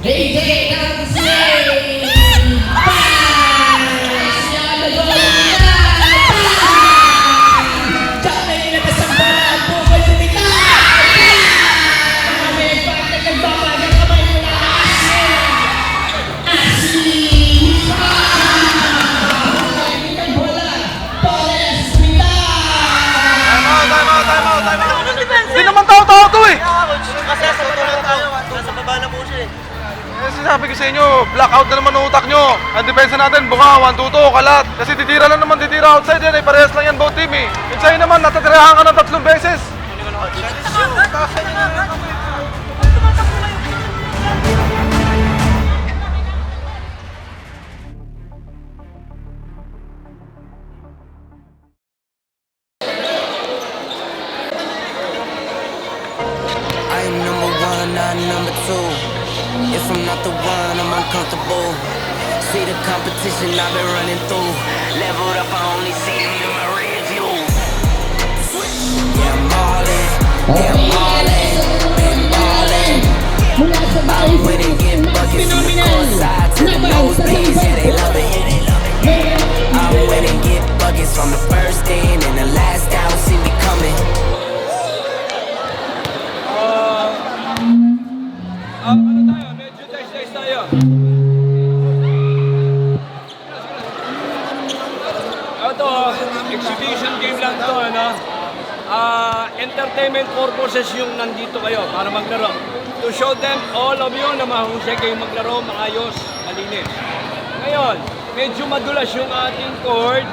AJ Nancy! Hindi naman tao-tao to eh! Kasi sa tulong tayo, nasa baba na po siya eh. Eh, sinasabi ko sa inyo, blackout na naman ang utak nyo. Ang depensa natin, buka, 1-2-2, kalat. Kasi titira lang naman, titira outside yan eh. Parehas lang yan, both team eh. Yung sa'yo naman, natatirahan ka ng 3 beses. I'm number one, not number two. If I'm not the one, I'm uncomfortable. See the competition I've been running through. Leveled up, I only see it in my rear view. Yeah, I'm all in. Yeah, I'm all in. Been ballin'. I'm winning, getting buckets from the court side to the nosebleeds. Yeah, they love it. I'm winning, get buckets from the first in and the last out. See me coming. Ano tayo? Medyo dice tayo. Ito, exhibition game lang to, ano? Entertainment purposes yung nandito kayo para maglaro. To show them, all of you, na mahusay kayo maglaro, maayos, malinis. Ngayon, medyo madulas yung ating court,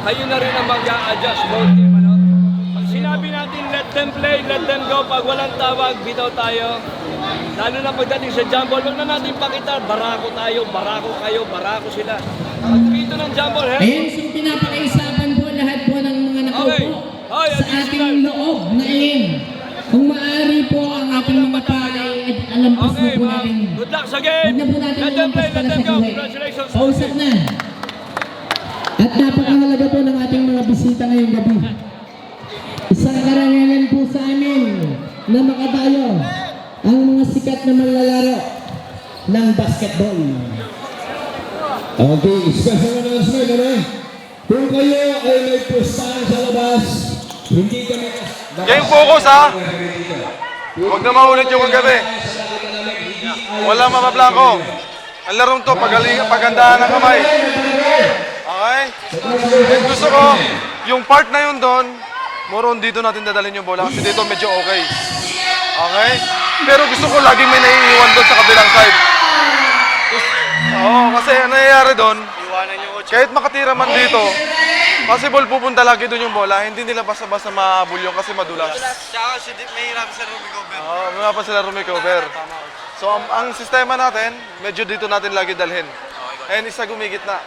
kayo na rin ang mag-a-adjust both team, ano? Pag sinabi natin, let them play, let them go. Pag walang tawag, bitaw tayo. Lalo na pagdating sa jump ball, huwag na natin pakita, barako tayo, barako kayo, barako sila. Pag dito ng jump ball, Ayun, so pinapakaisapan po lahat po ng mga nakaupo sa ating loob na iyon. Kung maaari po ang ating mga pare at alampas Okay, na po natin. good luck sa game. Huwag na po natin Let them play, alampas let para them sa go. buhay. Congratulations. Pausap na. At napakahalaga po ng ating mga bisita ngayong gabi. Isang karangalan po sa amin na makadayo ang mga sikat na manlalaro ng basketball. Okay, special announcement, ano? Kung kayo ay may pustahan sa labas, hindi kami... Game focus ha! Huwag na maulit yung kagabi. Walang mapablangko. Ang larong to, pagandaan ng kamay. Okay? And gusto ko, yung part na yun doon, moron dito natin dadalhin yung bola kasi dito medyo okay. Okay? Pero gusto ko laging may naiiwan doon sa kabilang side. Oo, kasi ano nangyayari doon, kahit makatira man dito, possible pupunta lagi doon yung bola, hindi nila basta-basta mahabol yung kasi madulas. Tsaka may hirap sa room recover. Oo, may pa sila rumicover. So, ang sistema natin, medyo dito natin lagi dalhin. And isa gumigit na.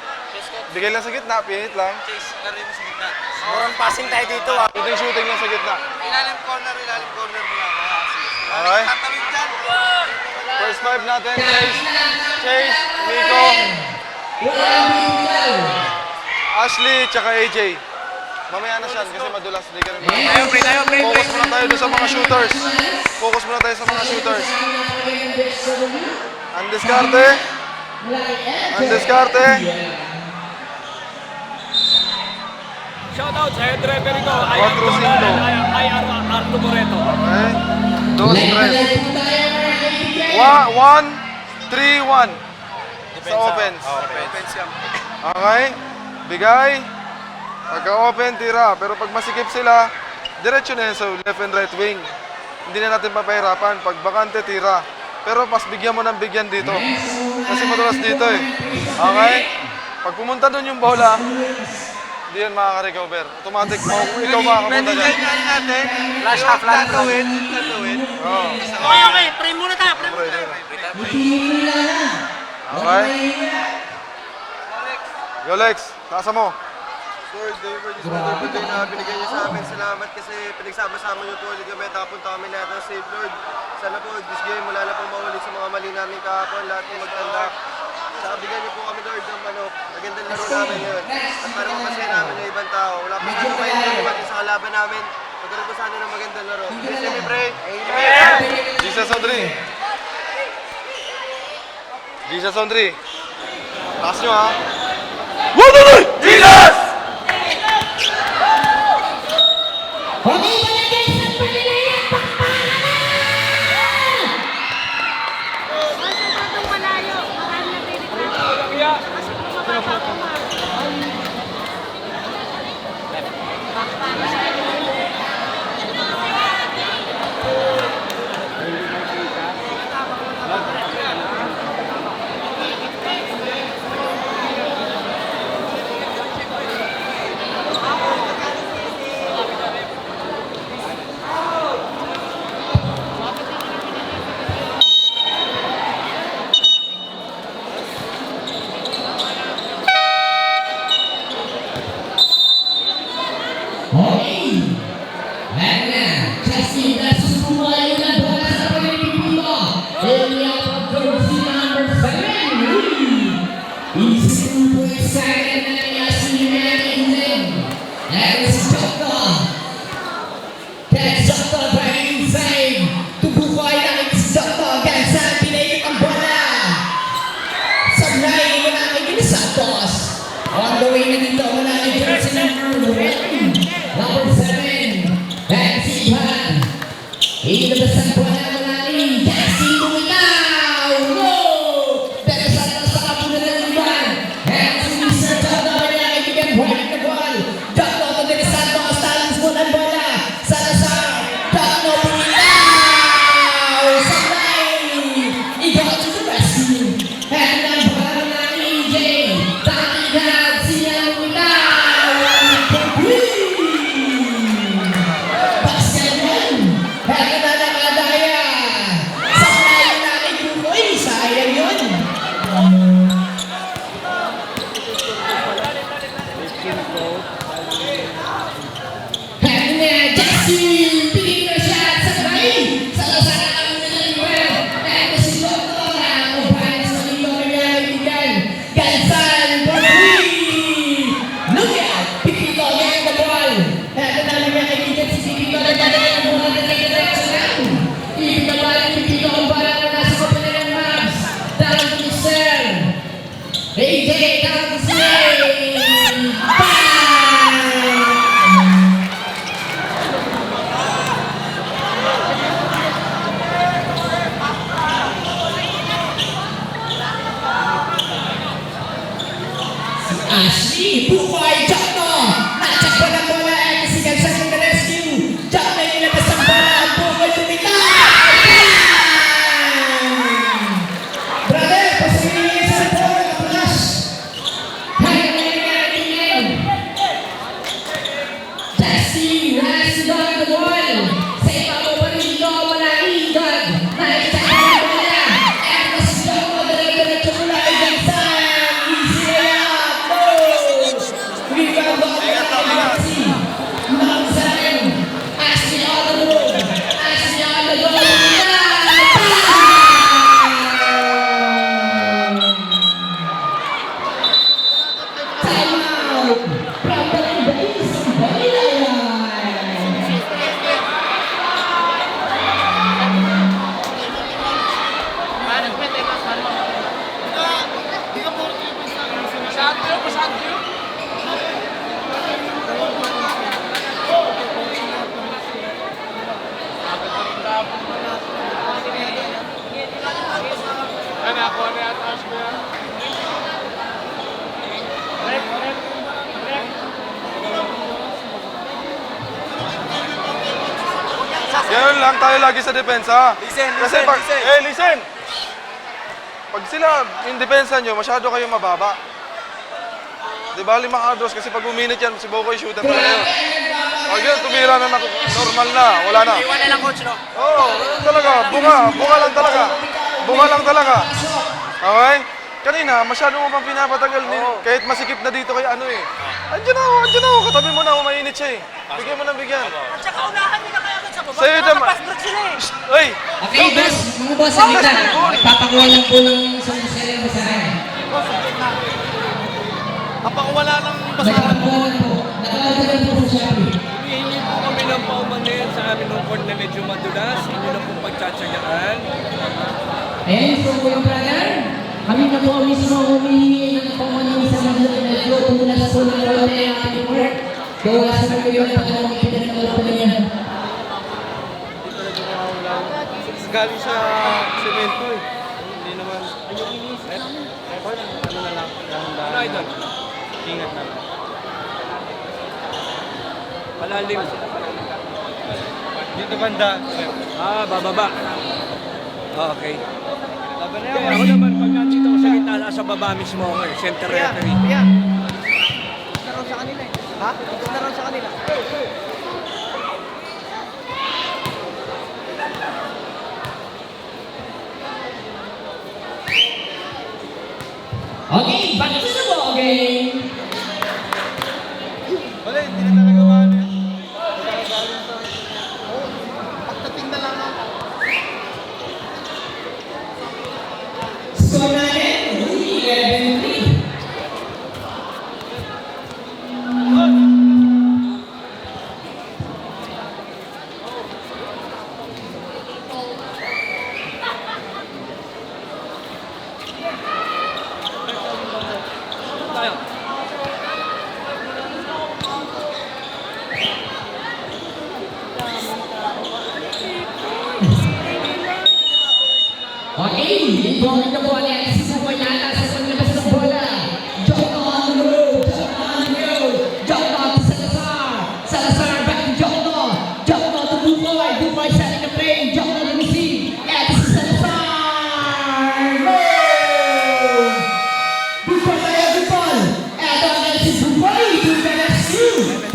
Bigay lang sa gitna, pinit lang. Chase, laro mo sa gitna. Murang passing tayo dito ah. Shooting lang sa gitna. Ilalim corner mo lang. Okay? Tatawid dyan. First 5 natin, Chase, Nico, Ashley, tsaka AJ. Mamaya na siya kasi madulas. Hindi ka rin Tayo, pre. Focus muna tayo doon sa mga shooters. Focus muna tayo sa mga shooters. Andiskarte. Shoutout sa head referee ko, Cuatro, cinco. Arto Moreto. Okay. 2-3. 1-3-1. Sa offense. Offense yan. Okay? Bigay. Pagka-open, tira. Pero pag masikip sila, diretso na yan sa left and right wing. Hindi na natin papahirapan. Pag bakante, tira. Pero pas bigyan mo ng bigyan dito. Kasi madalas dito eh. Okay? Pag pumunta doon yung bola, hindi yan makaka-recover. Automatic, ikaw makakapunta dyan. natin. Flash half, flash tatawid. Oo. Okay. Pray muna tayo. Okay? Yo, Lex. Taasa mo. Lord, David, this wonderful day na binigay niyo sa amin. Salamat kasi pinagsama-sama niyo po ulit kami at nakapunta kami lahat ng safe, Lord. Sana po, this game, wala na pong maulit sa mga mali namin kahapon. Lahat ng magtanda. Saka bigyan niyo po kami, Lord, ng magandang laro namin ngayon. At para mapasaya namin ng ibang tao. Wala pa sana kayo naman sa kalaban namin. Magkaroon po sana ng magandang laro. Please, let me pray. Amen. Jesus Audrey. Jesus on 3. Taas nyo ha. 1, 2, 3! Jesus! Okay, wala guys, ang panilayan, pakpakan na! Masyadong malayo. Mahal na pinagkakaroon. Walang iya. Mas bumaba pa ako. Okay. Ayan na. Justin, nasusumayo na bola sa pagkakipito. Area of jersey number 7. Easy 2 points second na niya si Manning. That is Jota. That's Jota by inside. Tubuhay ang Jota. Gansa pinahit ang bola. Sablay, wala kay Gini Santos. On the way na dito, wala kay jersey number 1. Number 7, that's Ivan. Inabasan po na malalim. Jesse Lumitaw. No! Beresan na sa kapunan ng Ivan. And si Mr. Jota na kaibigan. White na ball. Jota to Beresan to. Stalins po ng bola. Salazar. Jota Lumitaw. Sabay. Ikaw to the rescue. And ang bola na EJ. Takinag siya Lumitaw. Basket 1. Kaya na nakadaya. Sa tayo natin tuloy. Sayang yun. Kaya na Jesse. Piling na siya. Sabay. Salazar ang naliliwan. And si Jota. Upahan sa dito niya. Ibigan. Gansan. Borgui. Look at. Pipito niya yung ball. Kaya na niya kaibigan si Pipito. Nagdadala ang bola na nagdadala lang. Ibigabalik Pipito ang bola na nasa kapitan ng Mavs. Down to the cell. AJ down to the cell. Bang! Ashley, buhay, Jotno! Natsak pa ng bola at si Gansan ng rescue. Jotno yung ilabas ang bola, buhay lumitaw! Brother, pasagin niya sa bola ng flash. Kaya na yung naratingin. Jesse, Rassi on the ball. Sa ibabaw pa rin dito, wala Ingod. Nakita ka ng bola. At si Jotno, dala-dala mula kay Gansan. Easy na yan. Ganun lang tayo lagi sa depensa. Listen, Kasi listen, pag, listen. listen! Pag sila, yung depensa nyo, masyado kayo mababa. Di ba, 5 adros kasi pag uminit yan, si Bokoy shooter talaga yun. Pag yun, tumira na, normal na, wala na. Iwan na lang coach, no? Oo, talaga, bunga lang talaga. Bunga lang talaga. Okay? Kanina, masyado mo pang pinapatagal. Kahit masikip na dito kay ano eh. Andiyan ako, katabi mo na ako, mainit siya eh. Bigyan mo na bigyan. At saka unahan nila kaya agad sa baba. Sa'yo naman. Nakakapasbrot sila eh. Ay! Okay, boss. Mga boss, salita. Nagpapakuha lang po ng isang sarili basahan. Wala lang Nagpapakuha lang po. Naka-order lang po sa Shopee. Hihingi po kami ng paumanhin sa amin ng court na medyo madulas. Hindi na pong pagtsatsagaan. And so, brother, kami Bawasan mo yung pangalang pinagkakalaban niya. Galing sa semento eh. Hindi naman. Ano na lang. Ano idol? Ingat na lang. Palalim. Dito banda. Bababa. Okay. Laban na Kaya ako naman, pag nakita ko sa gitna, nasa baba mismo ako eh, center referee. Ito na raw sa kanila eh. Ha? Ito na raw sa kanila. Okay, back to the ball game. Wala, hindi na nagawa na. Score natin, 11-3. Tayo. Okay, going the ball yan. Sisuwa yata sa paglabas ng bola. Jokno on the road. Jokno on the road. Jokno to Salazar. Salazar back to Jokno. Jokno to Bufoy. Bufoy setting the play. Jokno to receive. And this is Salazar. Goal! Bufoy tayo the ball. And on this is Bufoy. Bufoy that's true.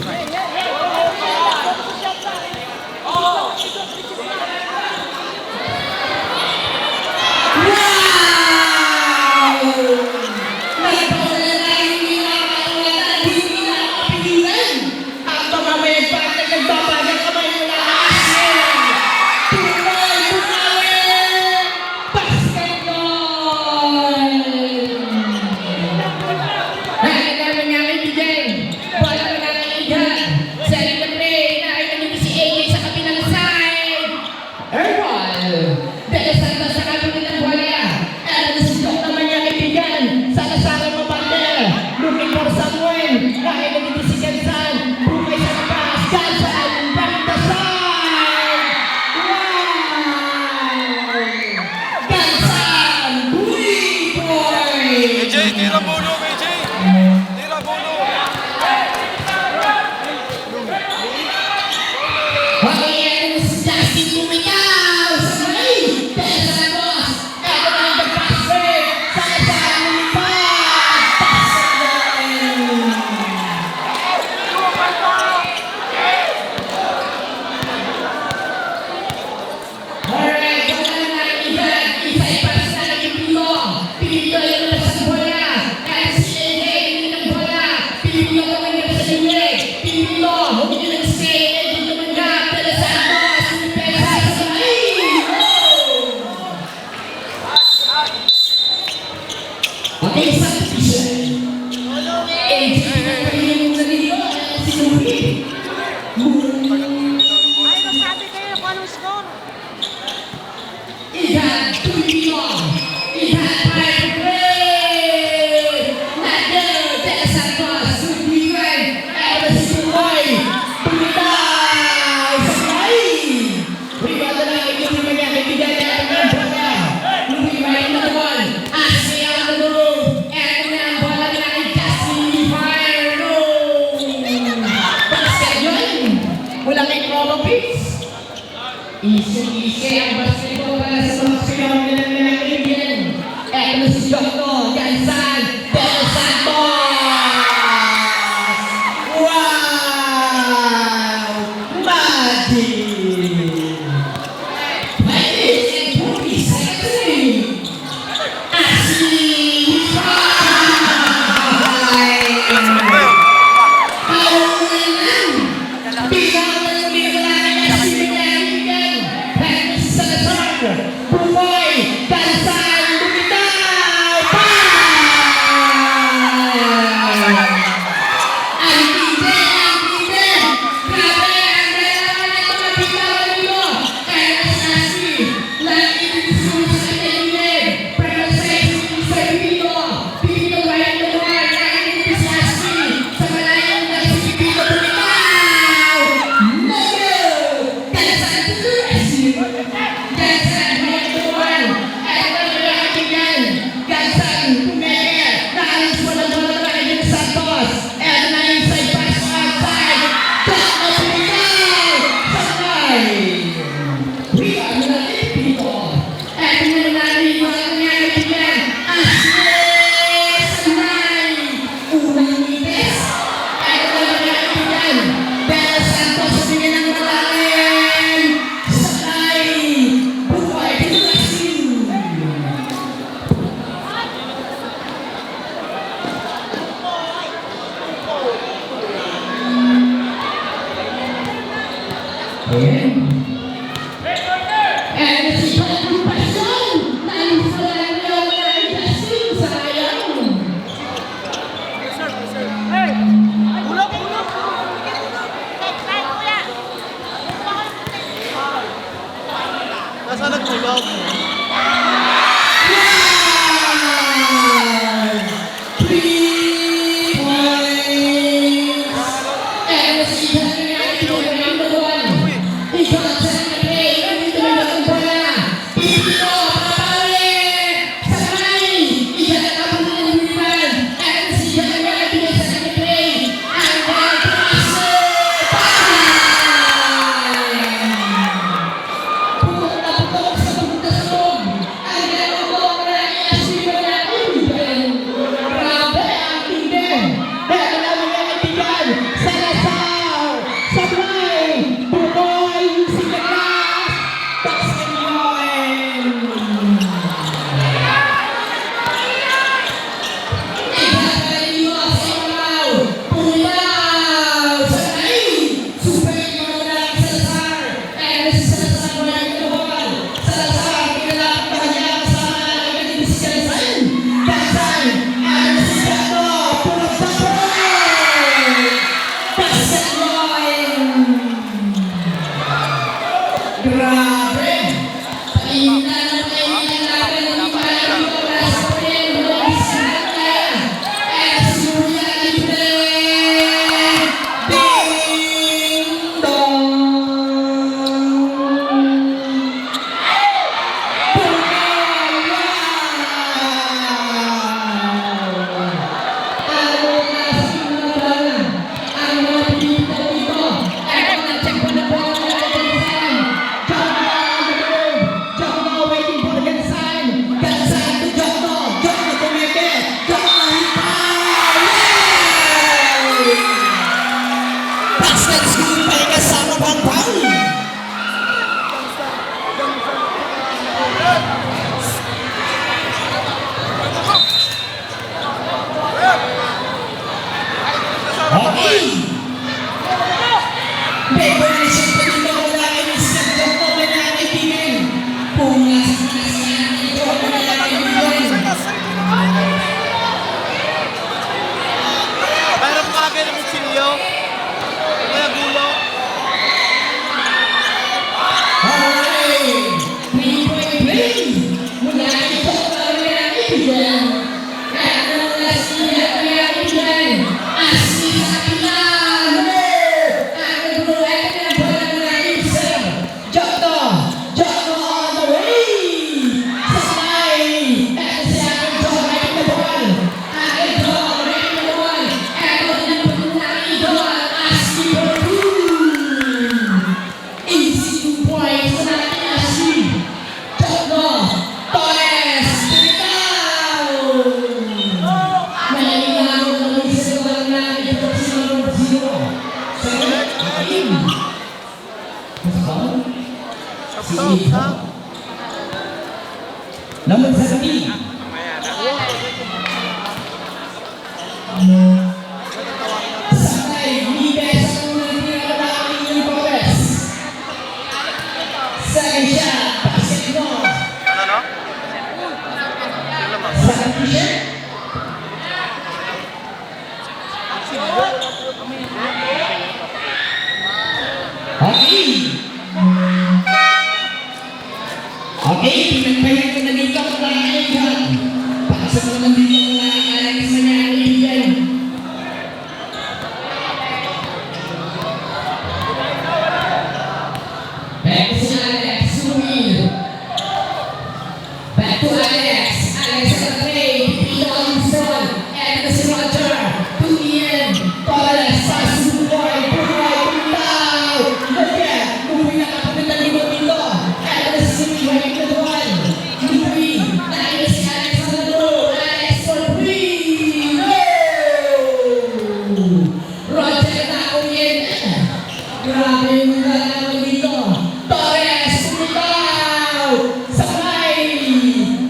AJ, tira bulo, AJ! Tira bulo! Okay, substitution. Ay, magsabi kayo kung anong score. And kaibigan. At ang last niya kaibigan, Asli Sakilan. Ang nagbuhay ka na po ng mga isa. Jokto on the way. Sakay. At si aking Jokto ay nabuhan. Aking Jokto ay nabuhan. Eto din ang pagkunang idol. Asli Berkun. Easy 2 points sa natin Asli. Jokto. Torres. Ikaw. Malinaw ang isa lang namin ito si number 0. Sa akin. Namun sa gabi, sakay, Libes ang nagpinagdami ni Torres. Second shot, basket mo. Ano? Second t-shirt. Okay. Okay, pinagpahinga ko na dito ang mga kaibigan. Pasok naman dito ang mga Alex na niya kaibigan. Back to si Alex, Sumil. Back to Alex. Alex at the play. Pipila ang son. Eto si Roger. To Ian. Torres. Sasuboy. Buhay. Puntaw. Look at. Umuwi na kapatid ng limot dito. Eto si Sumil. Wait na duwan. Louis. Nakita si Alex sa lalo. Alex for three. No! Roger na ako yan. Grabe yung galawan dito. Torres. Puntaw. Sakay.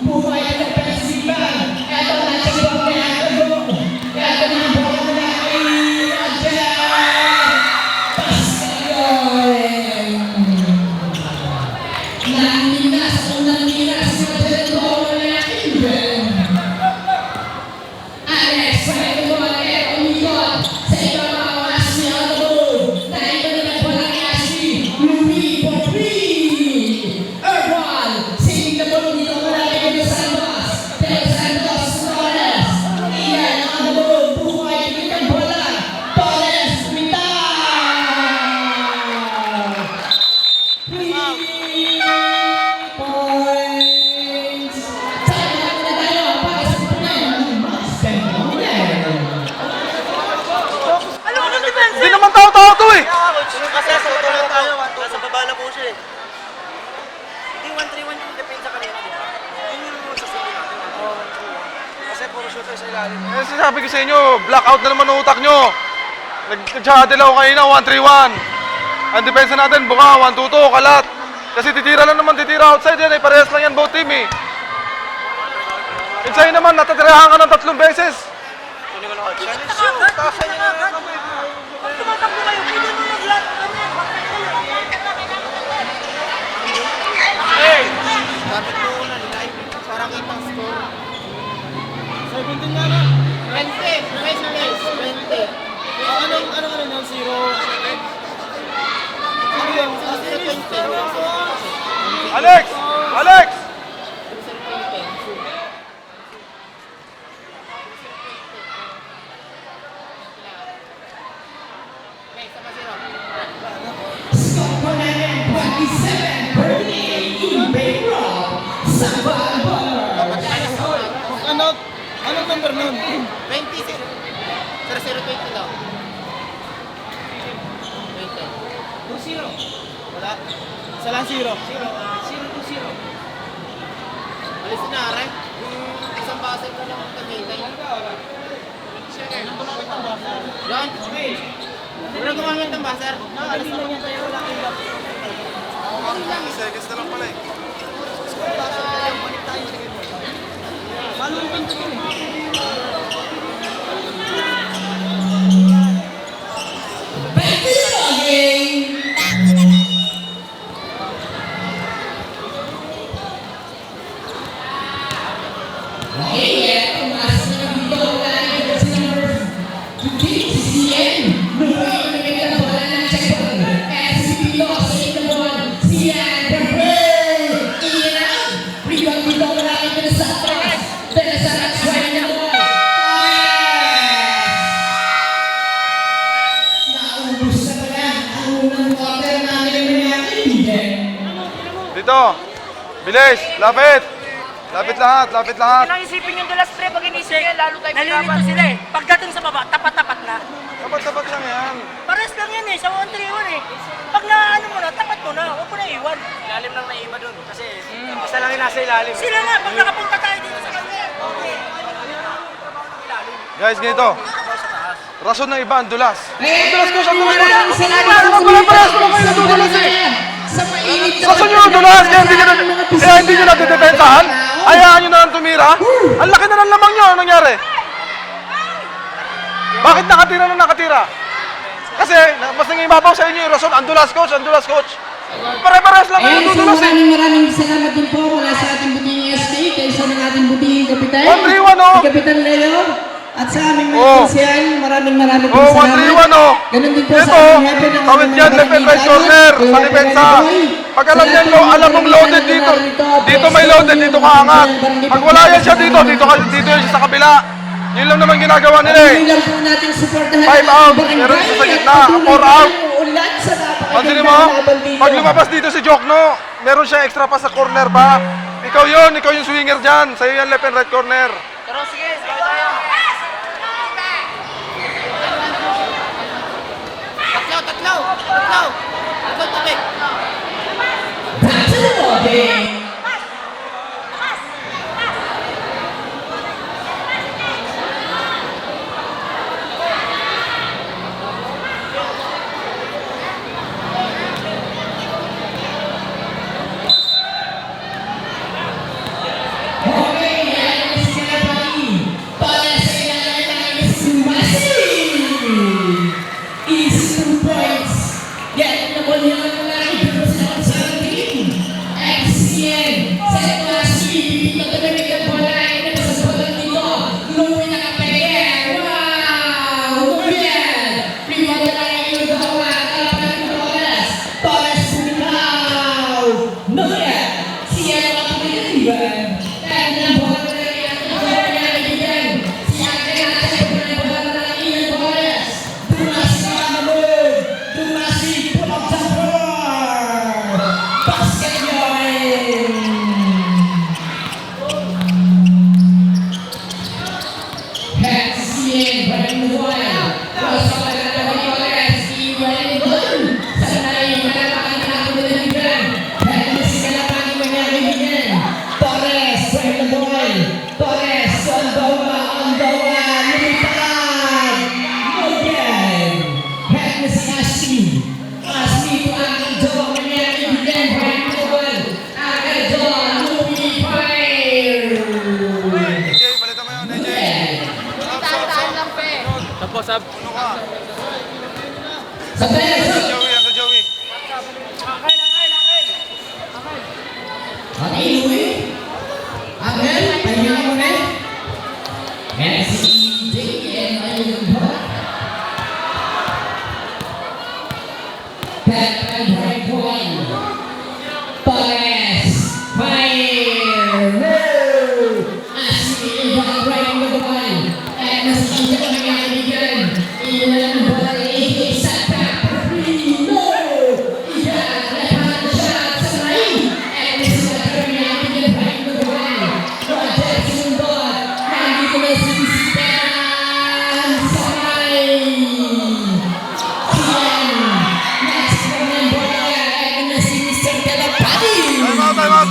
Buhay ng Pesiban. Eto na si Bob na ako. Eto na ang bola na kay Roger. Pascagoy. Naminas kung naminas si Roger ang bola na kaibigan. Alex, pakita mo ang eto umikot. Sa ibabaw, Ashley on the move. Naibalik ang bola kay Ashley. Louis for three. Urban. Saving the ball dito mula kay Pedro Santos. Pedro Santos, Torres. Ian on the move. Buhay dito ang bola. Torres, bitaw. 3 points. Sayang na tayo para sa pagkain. Master Miller. Hindi naman tao-tao to eh! Kasi sa baba na tayo, nasa baba na po siya eh. Hindi 1-3-1 yung depensa kanina, di ba? Yun yung sasabihin natin, 1-3-1. Kasi puro shooter sa ilalim. Eh, sinabi ko sa inyo, blackout na naman ang utak nyo. Nag-shuttle ako kanina, 1-3-1. Ang depensa natin, buka, 1-2-2, kalat. Kasi titira lang naman, titira outside yan eh. Parehas lang yan, both team eh. Inside naman, natatirahan ka ng 3 beses. Challenge yun, tasan niya na kami. Pag tumatakbo kayo, pwede mo nag-lot kami. Dapat mo una, live, para kitang score. 17 nga na. 20. Ano yun, 0? Ano yun, Alex! Alex! Scott Conan, 27, birthday in Bayrock. Sabah. Anong number nun? 20, sir. Sir, 020 daw. 20. 2-0. Wala. Isa lang 0. 0-2-0. Alis na, Aray. Yung isang base ko lang ang tagaytay. Yan. Wala gumamit ng baser. Naalis na yan tayo. Wala kayo lang. Seconds na lang pala eh. Paano ang pinto yun eh? Back to you again. Okay, pumasok na dito ang lalaki si number 15, si Ian. Lumayo na may bola ng checkpoint. Si Pilo, si Ian, si Ian, Ian out. Rebound dito ang lalaki sa taas. dito. Bilis, lapit. Lapit lahat, lapit lahat. Kailangan isipin yung dulas pre, pag inisip yan, lalo tayo nalilito sila eh. Pagdating sa baba, tapat-tapat na. Tapat-tapat lang yan. Pares lang yan eh, sa 1-3-1 eh. Pag naano mo na, tapat mo na, huwag mo na iwan. Ilalim lang na iba dun, kasi isa lang yung nasa ilalim. Sila nga, pag nakapunta tayo dito sa kanya. Okay. Guys, ganito. Rason ng iba, ang dulas. Dulas ko, ang dulas ko. Parehas mo lang kayo nadudulas eh. Sa mainit na Rason nyo ang dulas, kaya hindi nyo natidepensahan. Hayaan nyo na lang tumira. Ang laki na ng lamang nyo, anong nangyari? Bakit nakatira na nakatira? Kasi, mas nangibabaw sa inyo yung rason, ang dulas coach, ang dulas coach. Pare-parehas lang kayo Ayun, so nadudulas eh. maraming salamat din po mula sa ating buting SK, kay isa ng ating buting kapitan. 1-3-1, oh. Si Kapitan Leo. At sa aming mga Oh. konsyal, maraming po Oh, salamat. 1-3-1 oh. Ganun din po Ito, sa aming hepe ng tawid mga yan, left and right barangay corner, tayo, sa Kuya depensa. Boy. Pag alam Sa yan, ating alam mong mga loaded barangay dito. narito, Dito may loaded, dito ka angat. Pag wala yan siya dito, dito yan siya sa kabila. Yun lang naman ginagawa nila eh. Patuloy lang po natin supportahan 5 ang out, barangay meron isa sa at gitna, patuloy 4 out. tayong ulat sa napakagandang Pansinin mo, laban dito. pag lumabas dito si Jokno, meron siya extra pa sa corner ba? Ikaw yung swinger dyan. Sa'yo yan left and right corner. Pero sige, gawin tayo. Tatlo! Tubig! Okay. AJ, palitan mo yun, AJ. Sab. Uncle Joey, Uncle Joey. Time out, time out.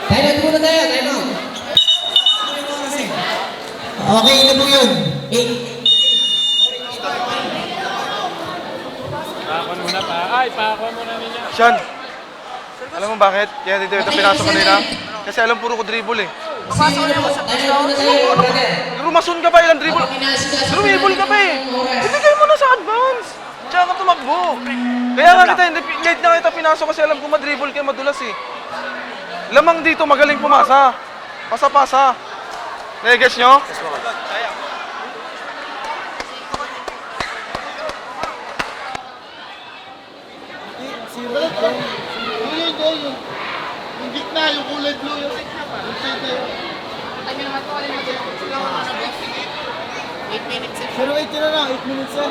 Time out muna tayo, time out. Okay na po yun. Pakon muna pa. Ay, pakon muna ninyo. Sean, alam mo bakit? Kaya dito ito pinasok kanina? Kasi alam puro ko dribble eh. Time out muna tayo, brother. Rumason ka ba ilang dribble? Dribble ka pa eh. Ibigay mo na sa advance. Tsaka ka tumakbo. Kaya nga kita, late na kita pinasok kasi alam ko madribble kayo madulas eh. Lamang dito, magaling pumasa. Pasa-pasa. Nai-gets nyo? Yung gitna, yung kulay blue, yung side na yun. 8 minutes. Pero 8 na lang, 8 minutes na.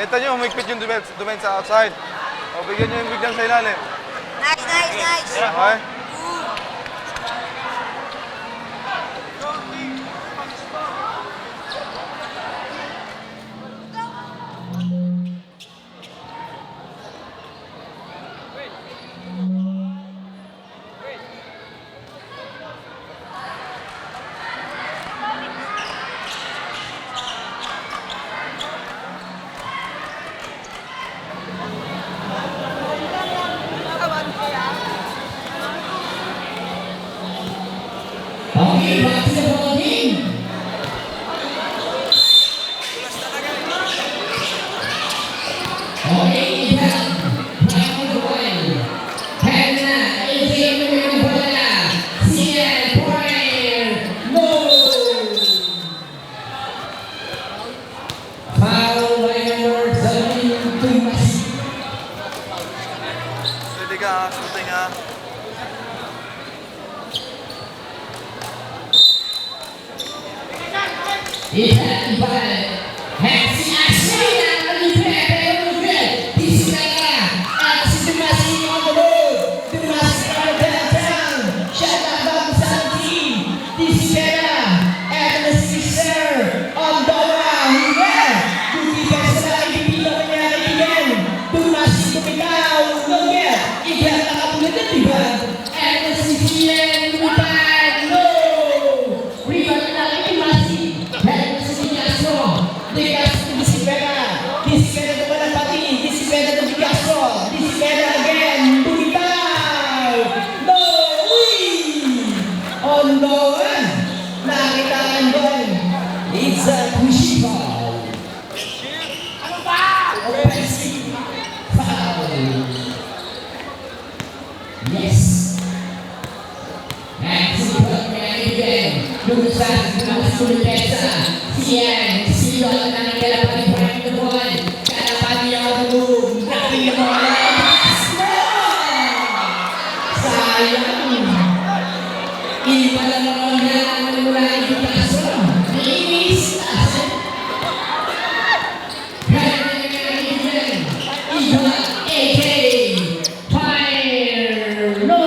Kita nyo, humigpit yung dumen sa outside. O, bigyan nyo yung biglang sa ilalim. Nice, nice, nice. Okay? Okay, back to the ball game. Okay, iba't back to the ball. Hannah, AJ ng bola. CL point. No! Foul by number 17, Tumas. Pwede ka, shooting ha. Iba't Hansi Asina Pepe Discala at si Dumasi on the road. Dumasi on the downtown. Shut up back sa team. Discala at the sister on Dora. Here. Kukipan sa ibibilo niya again. Dumasi kumitaw. No get. Iba't nakapulad at iba't. At the sister lumipad. No. Rebound na lang Dumasi. De Castro Disipera to Malapati, Disipera to De Castro, Disipera again, bumitaw! No! On the one, nakitaan doon, it's a pushy foul. Ano ba? Offensive foul. Yes. Maximum again, lumusan, lumipesa, siyan, Sila na naglalapag yung the ball. Kalapag niya ako move. Grabe yung bola. Sayang. Iba lang ako na mula yung kaso. Linis. Iba. AK. Fire. No.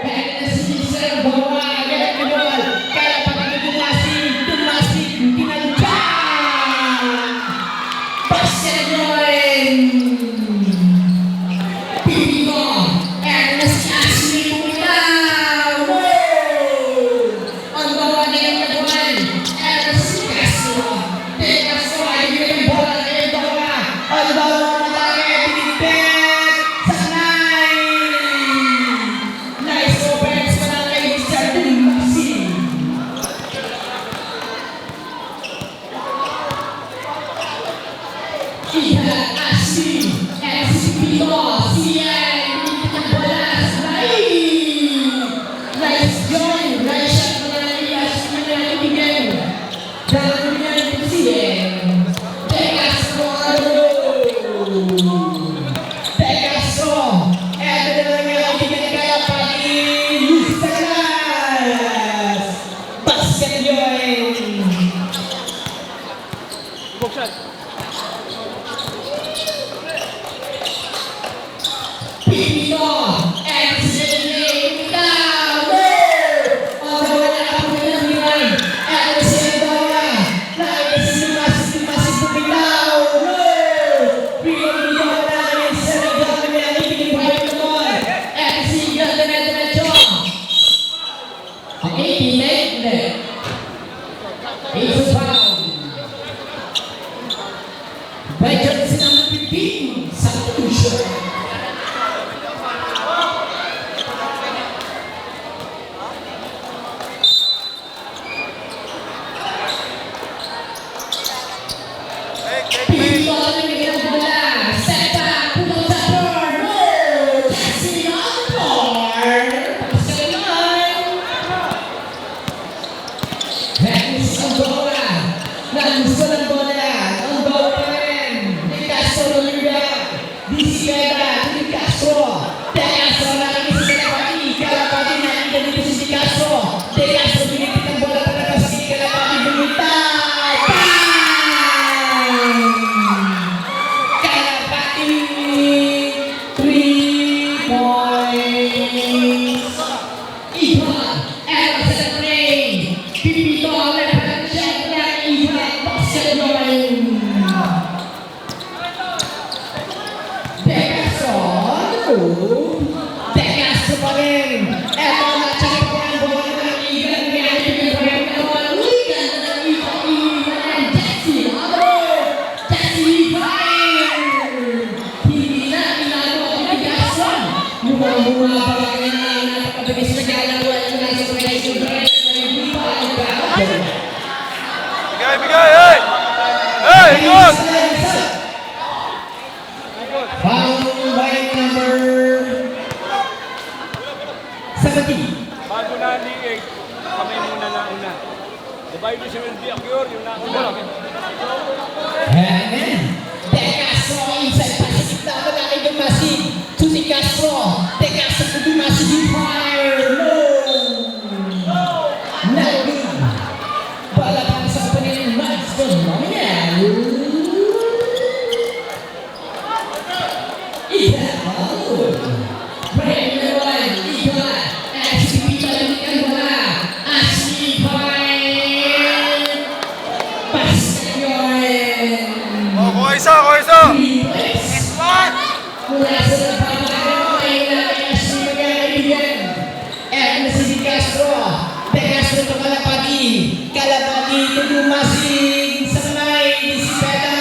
Kahit na si Sir Bawa. Galit na ball. Kalapag ang Dumasig. Pinalutsa. Pico, Ernest Ashley Pumitaw! On the one end of the one, Ernest Castro. De Castro ay yung bola na ito ka. On the one na tayo, binigpit. De Castro pa rin. Eto na, tsaka po ang bola ng Igan. Ngayon, pinipagyan na naman. Uy, ganda ng Igan. Jesse, ano? Jesse, fire! Hindi na inagawa ang De Castro. Bunga pa lang yan na napakabilis na galaw at nasa mga isubray. Hindi pa ang galaw. Bigay, bigay, hey! Hey, ikot! Foul by number 17. Bago na liig, kami muna nauna. Diba yun si Will be acure, yung nauna. Amen. De Castro inside pass. Tama na kay Dumasi. To De Castro. De Castro to Dumasi. Fire. No. Not good. Bala pa sa kapanin ng Mads. Oh, kuha isa, kuha isa! Mula sa napapagawa ay nalakas ni magkakaibigan. At na si De Castro. De Castro to Kalapati. Kalapati to Dumasig. Sa kamay ni si Peta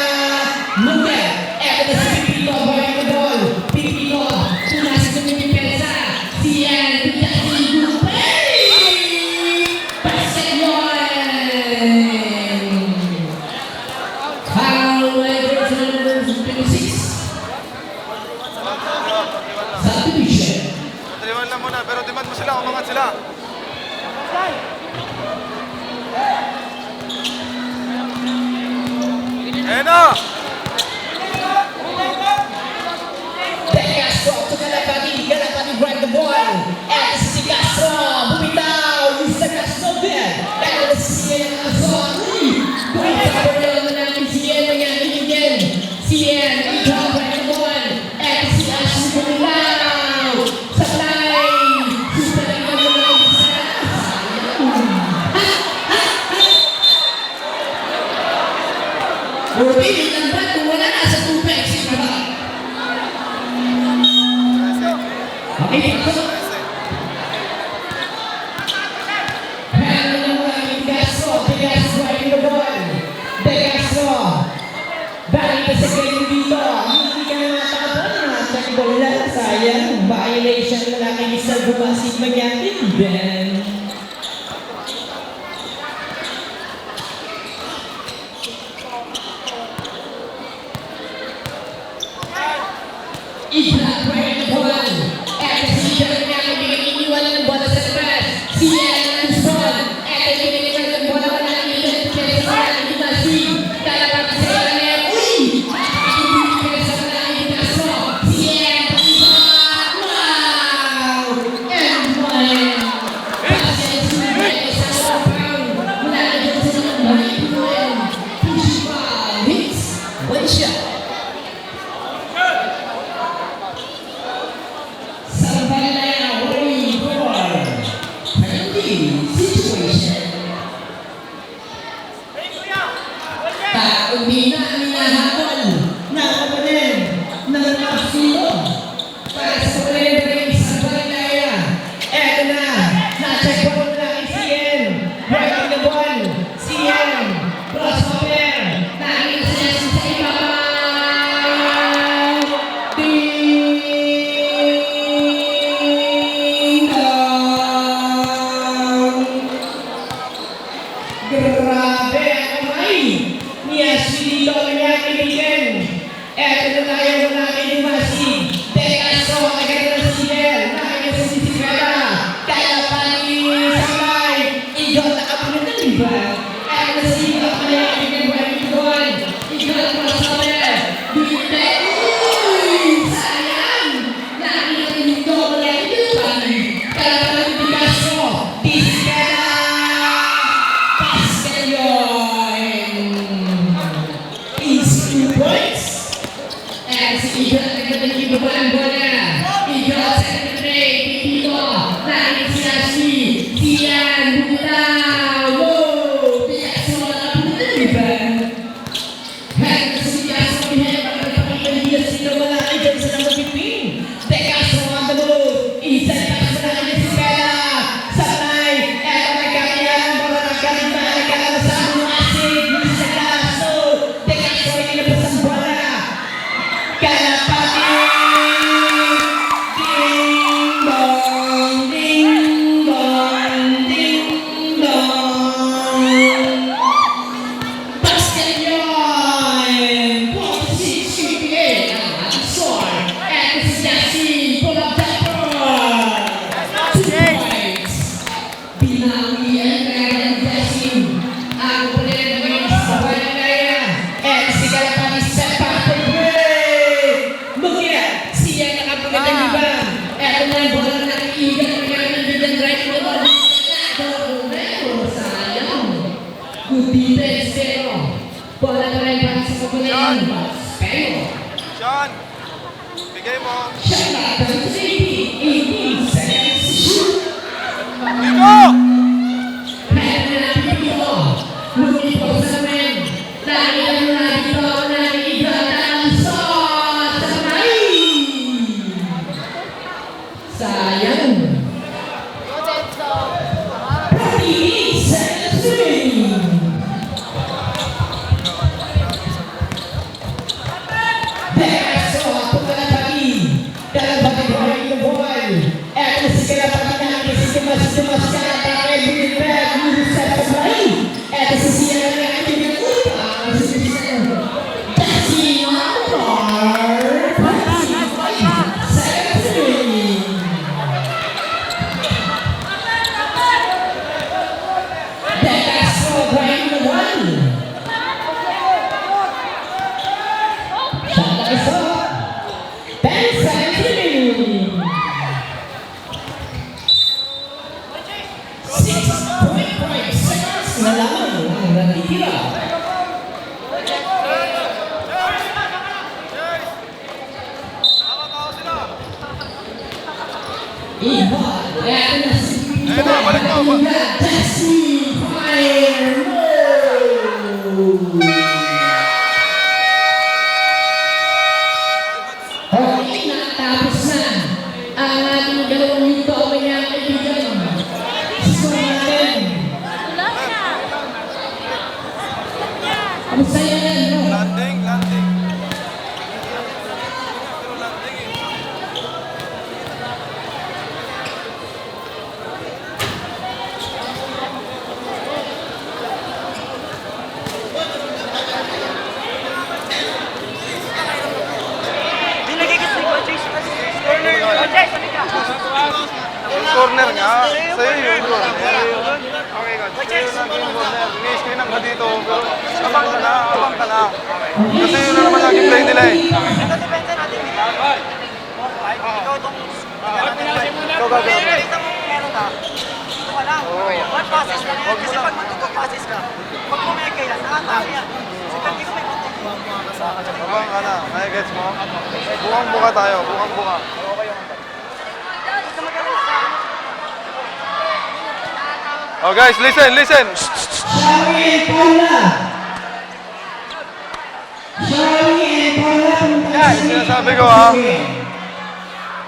Muga. At na si Pipito. Boy the ball. Pipito. Tumasig to ni Pesa. Siyan. Dati Gupay. Basket yun. Foul by number 26. Subdivision. Mataliwan lang muna, pero demand mo sila, umangat sila. Ayan na! De Castro to Kalapati. Kalapati grab the ball. And si Castro. Bumitaw. Use the Castro there. And si Sian ang asong. Bumitaw na naman namin si Sian ang yan. Sian. Ikaw grab the ball. And si Ashley Bumitaw. Supply. Super lang naman namin sa Pumili ng bato. Wala na sa tubig. Sige. Okay, so handle naman ang De Castro. De Castro ay the ball. De Castro. Balik ka sa kayo dito. Hindi ka na matakapon. Check ball lang. Sayang. Violation na lang kay Mr. Bumasig Magyatin. Ben. Ibla, right the ball. At si Igan nga iniwan ng bola sa labas. Si Ian Anderson. At iniwan ng bola wala ng Igan. Kaya sa mga Dumasig. Kalapati sa Igan. Uy! Kaya sa mga Castro. Si Ian Anderson. Wow! And one. Passes to the sa pound. Wala na dyan sa mga Igan. Push ball. Hits. One shot. Sampai waiting for penalty situation. Tak umbina minahapon na kapanin ng Maximo para sa kapanin ng isang Balinaya. Eto na, na-check po na kay CN. Working the ball, CN. Cross paper, nakikita siya sa ibabaw. Grabe ang kamay ni Ashley Lolo niya kaibigan. Eto na tayo muna kay Dumasig. De Castro, agad na si Siel. Nakagad si Sikala. Kalapati sabay. Igot na kapunin na liba. Eto na si Igot na niya kaibigan. Igot na sabi. Binte. Uy! Sayang! Nakagad ni Igot na liba. Kalapati De Castro. Sikala. Easy 2 points. And si Igan nagkatagin ba ang bola? Igan sa katagin. Pipito. Nakit si Ashley. Siyan. Bumitaw. Wow! De Castro na kapunta. Hand na si Castro. Pinahirap ang nagpapagaligas. Sino wala kay dyan sa number 15? De Castro. yan. Bigay mo. Biko! Sayang. Ayun na, balik mo. Okay na, tapos na ang ating dalawang minuto o kaya kaibigan. Score natin. Ang saya yan, no? Landing, landing. Yung corner nga. Sa'yo yung corner. Sa'yo lang yung corner. Ini-screenan ka dito. Pero abang ka na, abang ka na. Kasi yun na naman lagi play nila eh. Ito depende natin dito. Ikaw itong... Ikaw gagawin. Kita mo meron ka. Dito ka lang. One passes lang yan. Kasi pag matutong-passes ka, pag pumeke yan, nakatake yan. Kasi pag ikaw may matutong. Abang ka na. Nai-gets mo? Bukang-buka tayo. Bukang-buka. Oh guys, listen, listen. Shawty and Paula. Shawty and Paula. Sinasabi ko ha.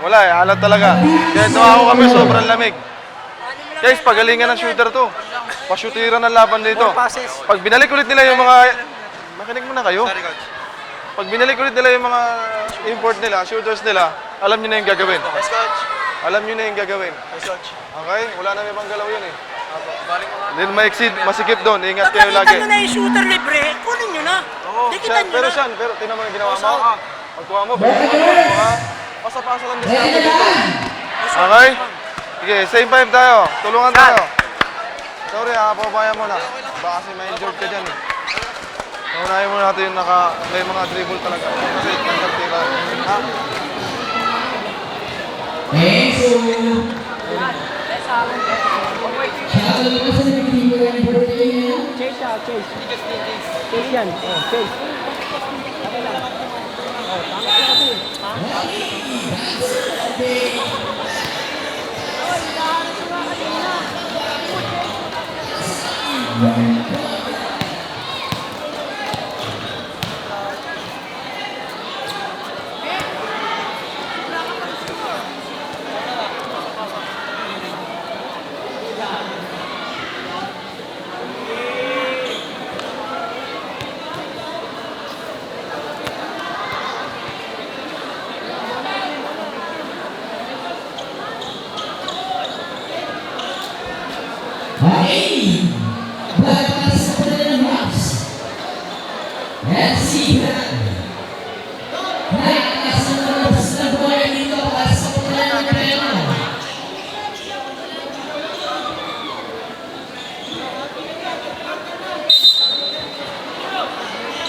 Wala eh, alat talaga. Kahit ako kami, sobrang lamig. Guys, pagalingan ng shooter to. Pasyutira ng laban dito. Pag binalik ulit nila yung mga... Makinig muna kayo. Pag binalik ulit nila yung mga import nila, shooters nila, alam nyo na yung gagawin. Alam nyo na yung gagawin. Okay? Wala na may panggalaw yun eh. Then ma-exceed, masikip doon. Ingat kayo Pag lagi. nakita nyo na yung shooter libre, kunin nyo na. Dikitan nyo Pero na. siyan, pero tinan mo yung ginawa mo. Pagkuha mo, pagkuha. Pasa-pasa lang din natin dito. Okay? Sige, same 5 tayo. Tulungan tayo. Sorry ha, papabayan mo na. Baka kasi may injured ka dyan eh. Naunahin muna natin yung may mga dribble talaga. Kasi nagtira. Ha? Thank you. Shawty mo kasi nagtitigo ng birthday niya. Chase yan. Oh, chase. Okay lang. Oh, tama ka kasi. Okay. Balik sa pala ng box. Let's see that. Naikas na labas na bola dito para sa pala ng pera.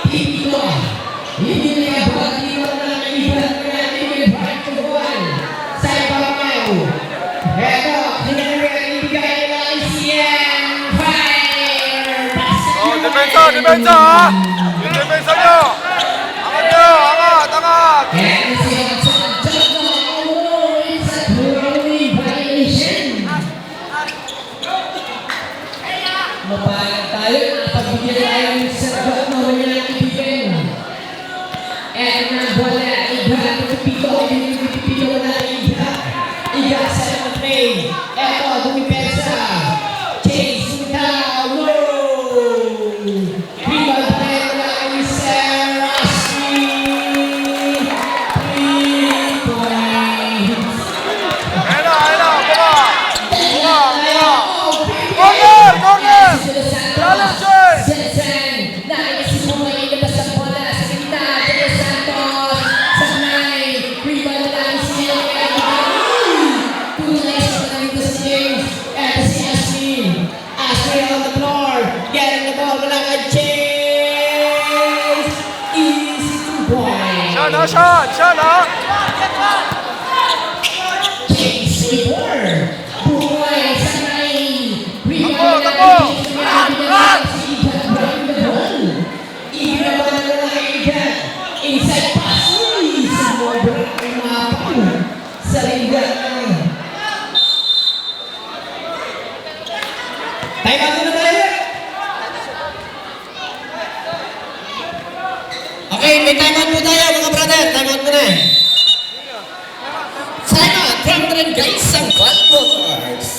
Dito. Hindi niya bawat dito na naibat na hindi back to goal. Sa ibabaw. Eto, ibigay nila ang CM Fire! Oh, depensa ha! Yung depensa nyo! Angat nyo! Angat! Angat! Pipito, Pipito na Iga. Iga sa ng play. Eto, dumipensa. Chase down, no! Rebound pa rin na kay Sarah Smith. 3 points. Ayun na, buka! Corner! Corner! Challenge, Chase! Sensen, nakikisimulan yung labas ang bola sa gitna. De Los Santos, sa 9. Rebound na lang si Tunay sa panalito si James. Eto si Ashley. Ashley on the floor. Getting the ball na lang kay James. Easy 2 points. Siya na! James score. Buhay sa 9. Rebound na Tapo! lang si Igan. Inside pass. Sumobra ang mapang sa liga. Time out na tayo. Okay, may time out po tayo mga brother. Time out muna. Time out from the guys ang Valborgs.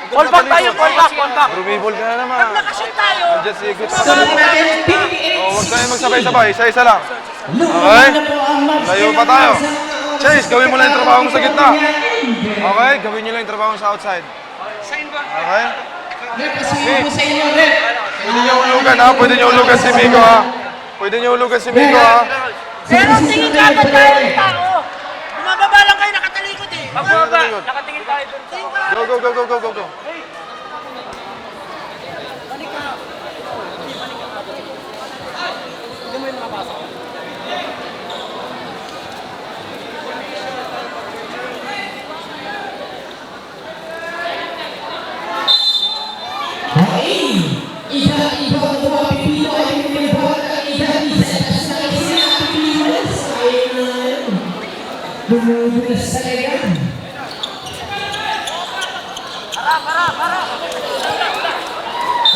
Call back tayo, call back! Rumibol ka na naman. Nakashoot tayo. Just ikot So, natin PBH. Huwag tayo magsabay-sabay, isa-isa lang. Okay? Layo pa tayo. Chase, gawin mo lang yung trabaho mo sa gitna. Okay? Gawin nyo lang yung trabaho mo sa outside. Okay? Napasuyo po sa inyo, Rep. Pwede nyo ulugan ha? Pwede nyo ulugan si Miko ha? Pwede nyo ulugan si Miko ha? Pero tingin ka agad tayo ng tao. Bumababa lang kayo, nakatalikod eh. Baba, nakatingin tayo doon. Tingin ka. Go. Bumubulas talaga.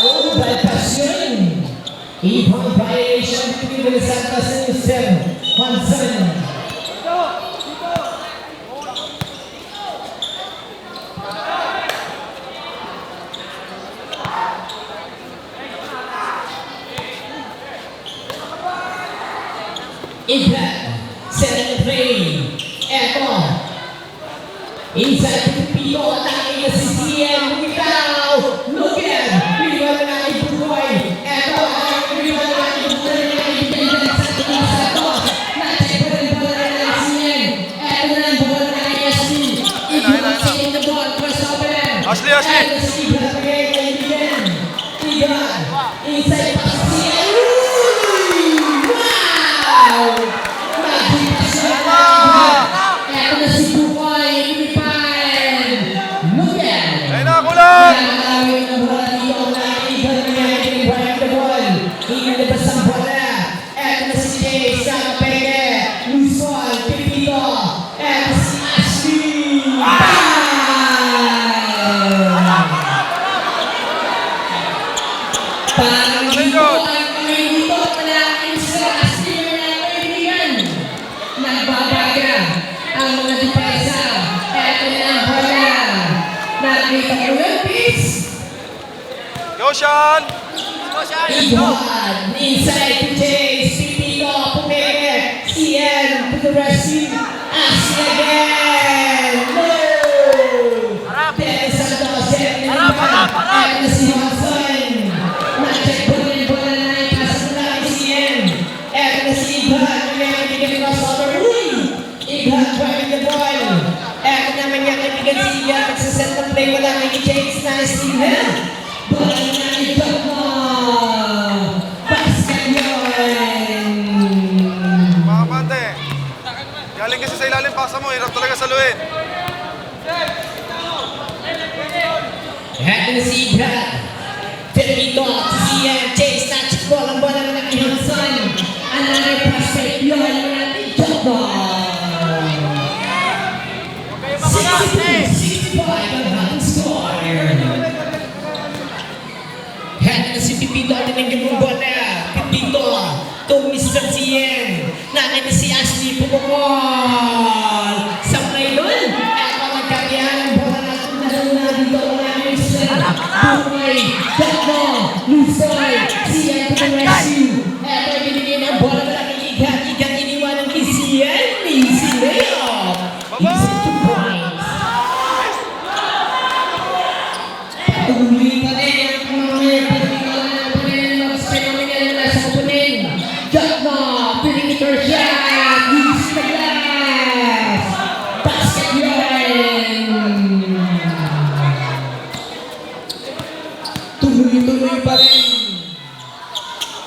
Oh, bypass yun. Ibang violation between the Santos and Mr. Hansen. Ibrahim, setting the play. Eto. Inside to Pito, attacking the CCN. Lumitaw. Look at. Rebound na ng Ibukoy. Eto. Rebound na ng Ibukoy. Nacheck pa rin bola na ng CCN. Eto na ang bola na ng Yasmin. Ibukoy taking the ball. Crossover. Ashley! Eto si Ibrahim again. Ibrahim. Inside pa sa CCN. Wow! Eto na si Bukoy, lumipan. Look at. Ayun na, kulang! Nalawin ang bola dito na Igan na yan, the ball. Inilabas ang bola. Eto na si Jay, Sama Peke, Luzon, Pipito. Eto si Ashley. Parang dito ang umiutot na natin sa Ashley na kaibigan. Nagbabaga ang mga depensa. Eto na ang bola. Nakita ko yung piece. Go, Sean! Iwan, inside to Chase, Pipito, Pumeke, CN, to the rescue, Ashley again. No! Dennis Santos, Eto na si Hanson. Na-check po rin bola na ipas na kay CN. Eto na si Ivan, nagkakabigyan ng crossover. Ivan driving the ball. Eto naman yung kaibigan si Ivan, nagsasend ng play, wala kay James, nicely held. Bola na Ivan mo. Basket yun. Mga pante, galing kasi sa ilalim, pasa mo, hirap talaga saluhin. Eto na si Ivan. Pipito, CN, Chase, na-check ball ang bola na kay Hanson. Another prospect yun natin, Jokball. 62-65 ang hang score. si Pipito ang tinanggap ng bola. Pipito to Mr. Tien. Nanay na si Ashley Pumukol. Sa ngayon, ako nagkariyan ang bola natin na dito ang namin sa Bumay, Dakmo, Lusoy, Sian to the rescue. Eto binigay ng bola na igat iniwanan kay Sian. Easy layup. Easy 2 points. Patuloy pa rin ang mga pagkakalan pa rin ng phenomenal na sa opening. Dakmo, perimeter shot. Easy na glass. Basket yun. Tuloy-tuloy pa rin.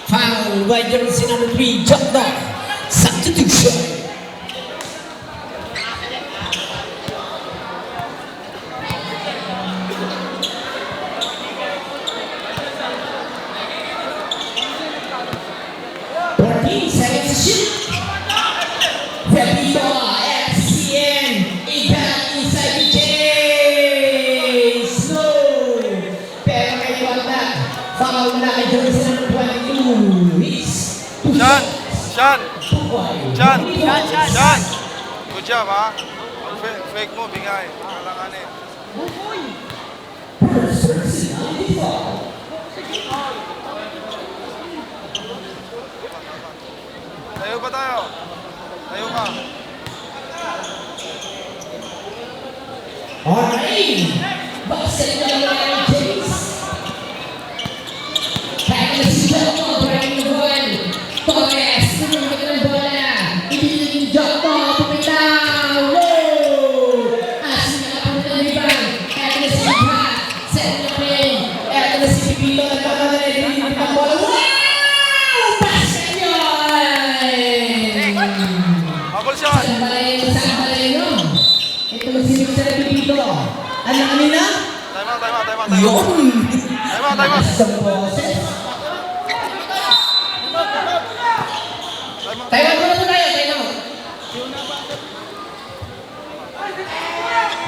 Foul, wide jersey number 3, Dakmo. Substitution. Seconds to shoot. Pepito, FCN, iba't inside the chase. No. Pero may contact. Foul na kay jersey number 22. Sean! Sean! Sean! Sean! Good job, ha? Fake mo, bingay. Kalanganin. Tayo ba tayo? Tayo ka. Alright. Basket na lang ang chase. Kaya na si Jokmo, breaking the ball. Torres, sinunod ka ng bola. Ibigay yung Jokmo, pumitaw. Woo! Asin na kapunta ng rebound. Kaya na si Iba, set na pin. Kaya na si Pipito, nagkakalit. Hindi na bola. Wow! Basket yun! Habol, Sean! Saan balay no? Ito si Mr. Pipito. Ano kanina? Time out. Yun! Time out. Isang boses. Tayo muna po tayo, tayo.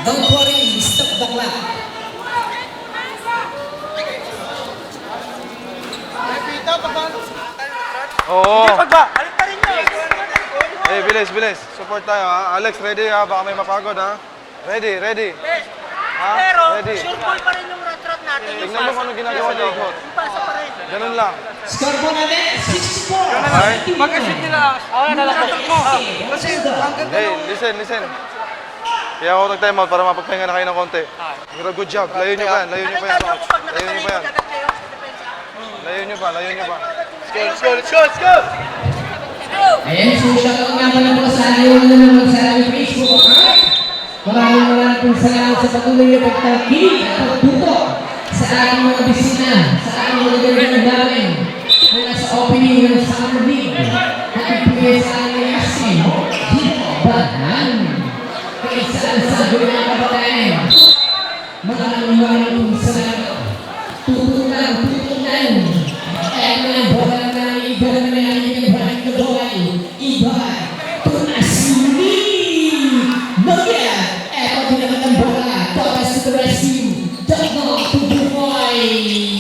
Don't worry, stop the clock. Oo. Balik pa rin yun. Eh, bilis. Support tayo, ha? Alex, ready, ha? Baka may mapagod, ha? Ready. Ha? Pero, Ready. sure ball pa rin yung rat natin. Yung Tignan mo kung anong ginagawa niya, ikot. Yung pasa pa rin. Ganun lang. Score po natin, 64. Okay? Mag-isip nila. Ako na nalatot mo. Kasi hanggang Hey, listen. Kaya ako nag-time out para mapagpahinga na kayo ng konti. Pero good job. Layo nyo pa yan. Anong tawag ko pag nakatalikod agad kayo sa depensa? Layo nyo pa. Let's go! ayan, so shoutout nga pala po sa ayaw na naman sa aming Facebook account. Maraming pong salamat sa patuloy na pagtangkid at pagtuto sa ating mga bisita, sa ating mga gandang namin mula sa opening ng Summer League at ipigay sa aming asin, Hito Bahan. Kaya sa gawin ng kabataan, maraming pong salamat. Tutunan. Kaya nga, bola na namin, iba na namin yung bahan na boy. Iba, tunasili. Eto din naman ang bola. Torres to the rescue. Dakmo to Bumoy.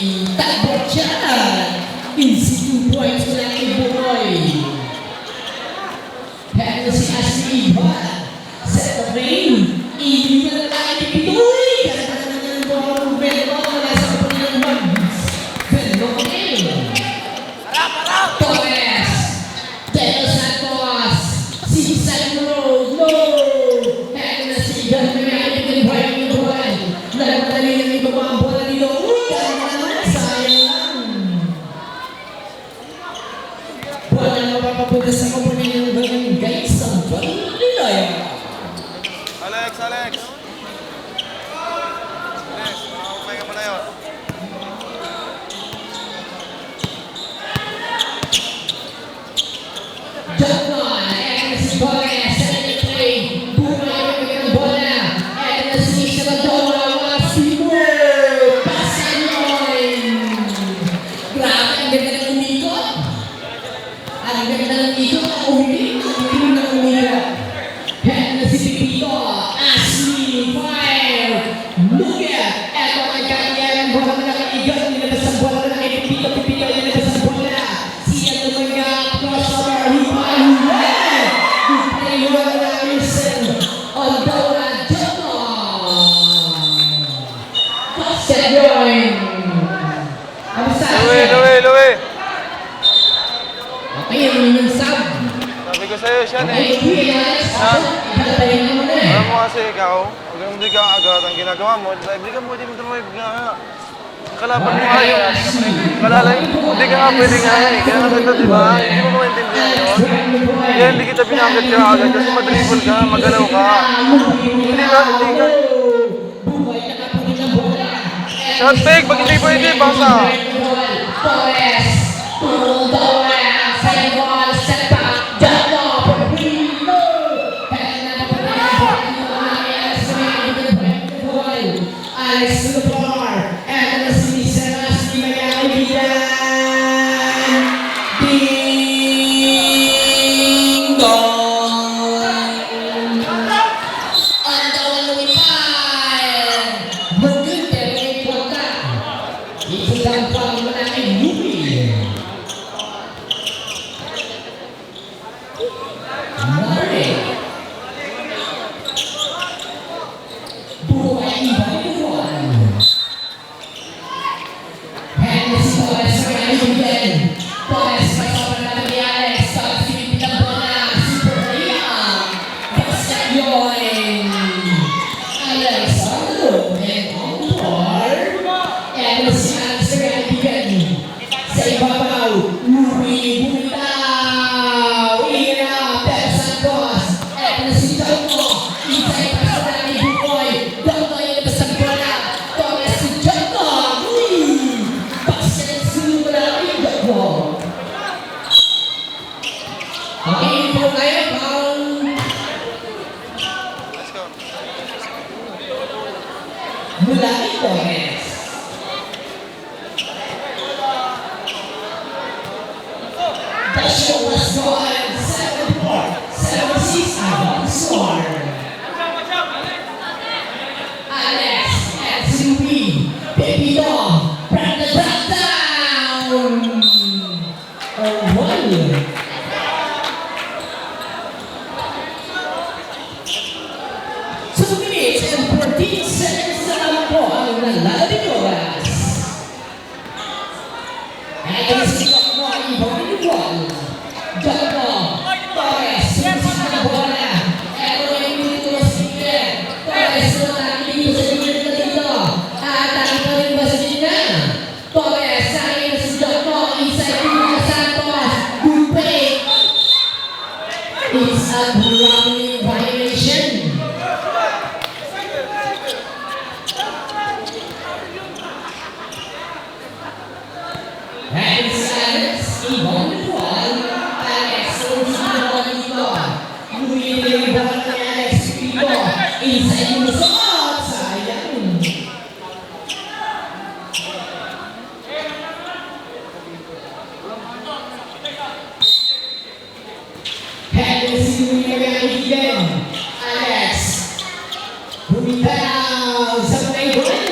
Masaya siya eh. Alam mo kasi ikaw, hanggang hindi ka agad ang ginagawa mo, hindi ka pwede mag-drive nga. Kalaban mo nga yun. Kalalay, hindi ka nga pwede nga eh. Kaya nga ganda, di ba? Hindi mo maintindihan yun. Kaya hindi kita pinakit ka agad kasi madribble ka, magalaw ka. Hindi ka. Shot fake, pag hindi pwede, basa. Alex to the bar, and the Siniseras ni Magayagian. Ding dong. Ang tawag lumipad. Maganda may kwaka. Ito lang pa ang malaking lupi. Mare. Buhay iba. Mula Torres. The show was going 7-4, 7-6 on the score. Alex and Subi, Baby Dog, bring the back down. Oh, one. And 14 seconds na lang po ang nalalabing oras. At ang sikat mo ang ibang individual. Joko, Torres, sumusik na bola. Eto yung dito na sige. Torres na nakikita sa gilid na dito. At ang ito rin ba sa gilid na? Torres, sa'yo na si Joko, inside Pino Santos. Good play. It's a grounding violation. And Alex, ibang buwan, Alex, susunod dito. Lumili yung buwan ni Alex dito. Inside yung suot, sayang. And si Lumili Alex, bumitaw sa may buwan.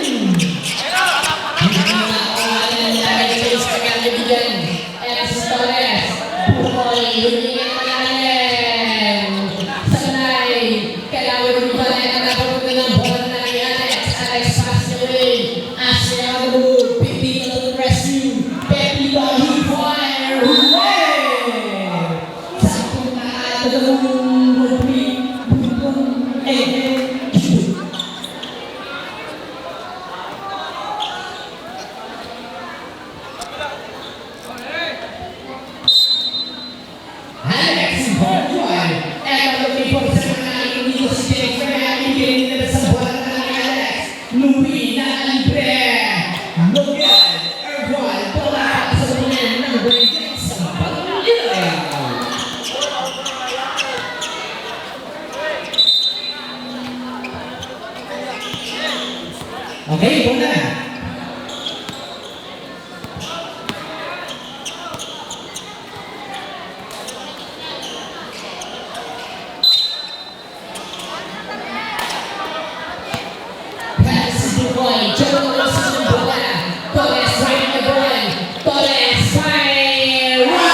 Okay, ito na. Pass the boy, Joe Wilson ng bola. Torres right the boy. Torres fire. Wow!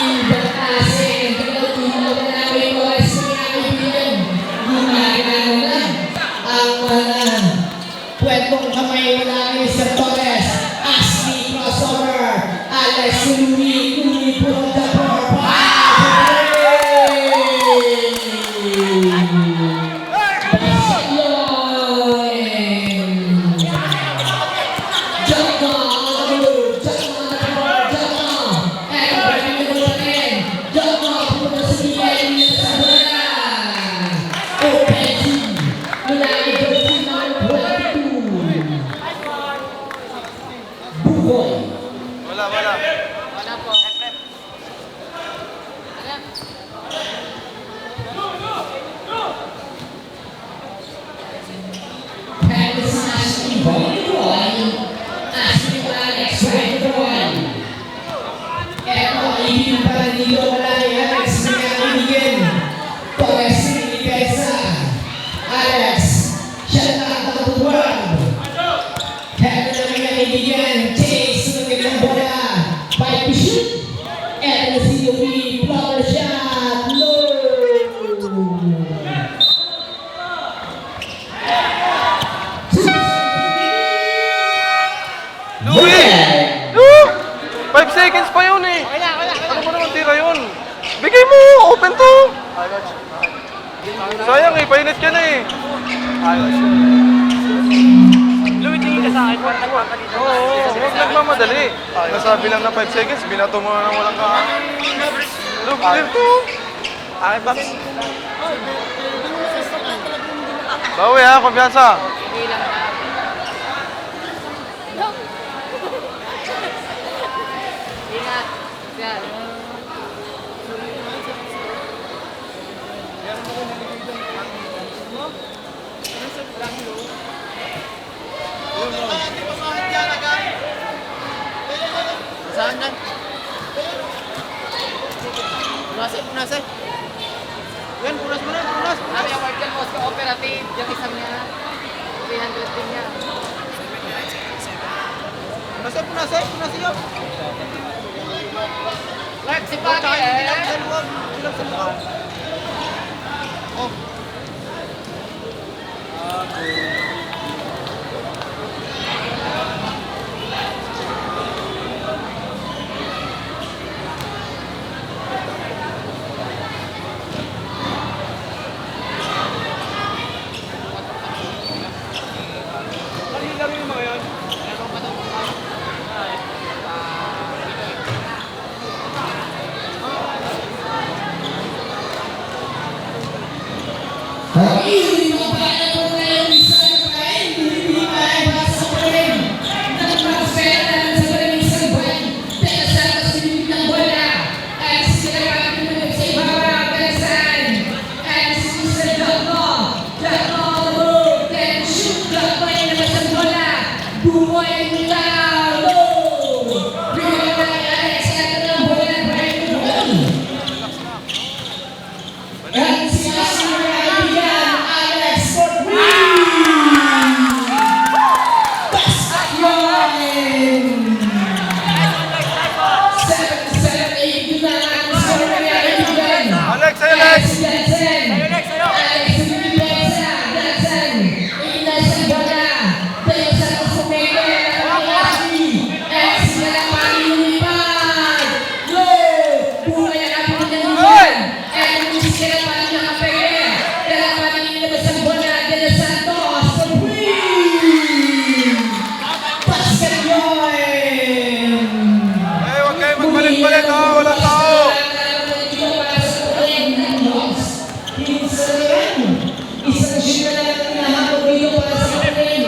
Iba kasi. Tingnan mo na namin Torres na namin. Ginagawa na. Ang mga kwentong kamay wala ni Sir Torres. Ashley crossover. Alex Louis, Louis pull the ball. kaibigan, chase ng kanilang bola. 5 to shoot. Eto na si Louie, blocker shot. Low! Louie! 5 seconds pa yun eh. Ano mo naman tira yun? Bigay mo! Open to! Sayang eh, painit ka na eh. Louie, tingin ka sa akin, parang nagpakalita. Oo, huwag nagmamadali. Nasabi lang na 5 seconds, binato mo na ng walang ka. Look, clear to. Akin ba? Bawi ha, kumpiyansa. Ingat. Yan. Saan na? Punasay. Yan, punas mo na, punas. Sabi award yan, boss ko, operative. Yung isang niya, 300 din niya. Punasay yun. Lark, si Paki eh. Silang sa loob. Oh. Laro yung mga yan. Hindi mo pa na po ngayon isang bayan, hindi pa ay basa pa rin. Nagpapasaya naman sa maraming isang bayan, pero sa kasunod ng bola, ay sinagapin mo sa ibabaw, Benson, ay si Mr. Joko, then shoot, Joko ay naman sa bola, bumoy ang ilaw, bigyan mo na Alex, at ang bola, Brian Moon. At si Asher kaibigan, Alex Fortwin! Basta yun! 7-8 na ang score ng kaibigan. Alex, Alex! Danson! Alex Danson! Danson! Inay sa bola! Tayo sa kusumeke! Ang laki! Alex na lang panilipad! Go! Buhay ang ating kaibigan! And miss ka na paling nakapeke! Kaya paling inilabas ang bola! Dela Santos! Fortwin! Basket yun! Eh, huwag kayo magpalit-palit ha, walang tao. Isang shoot na lang ang nahabog dito para sa kapatid.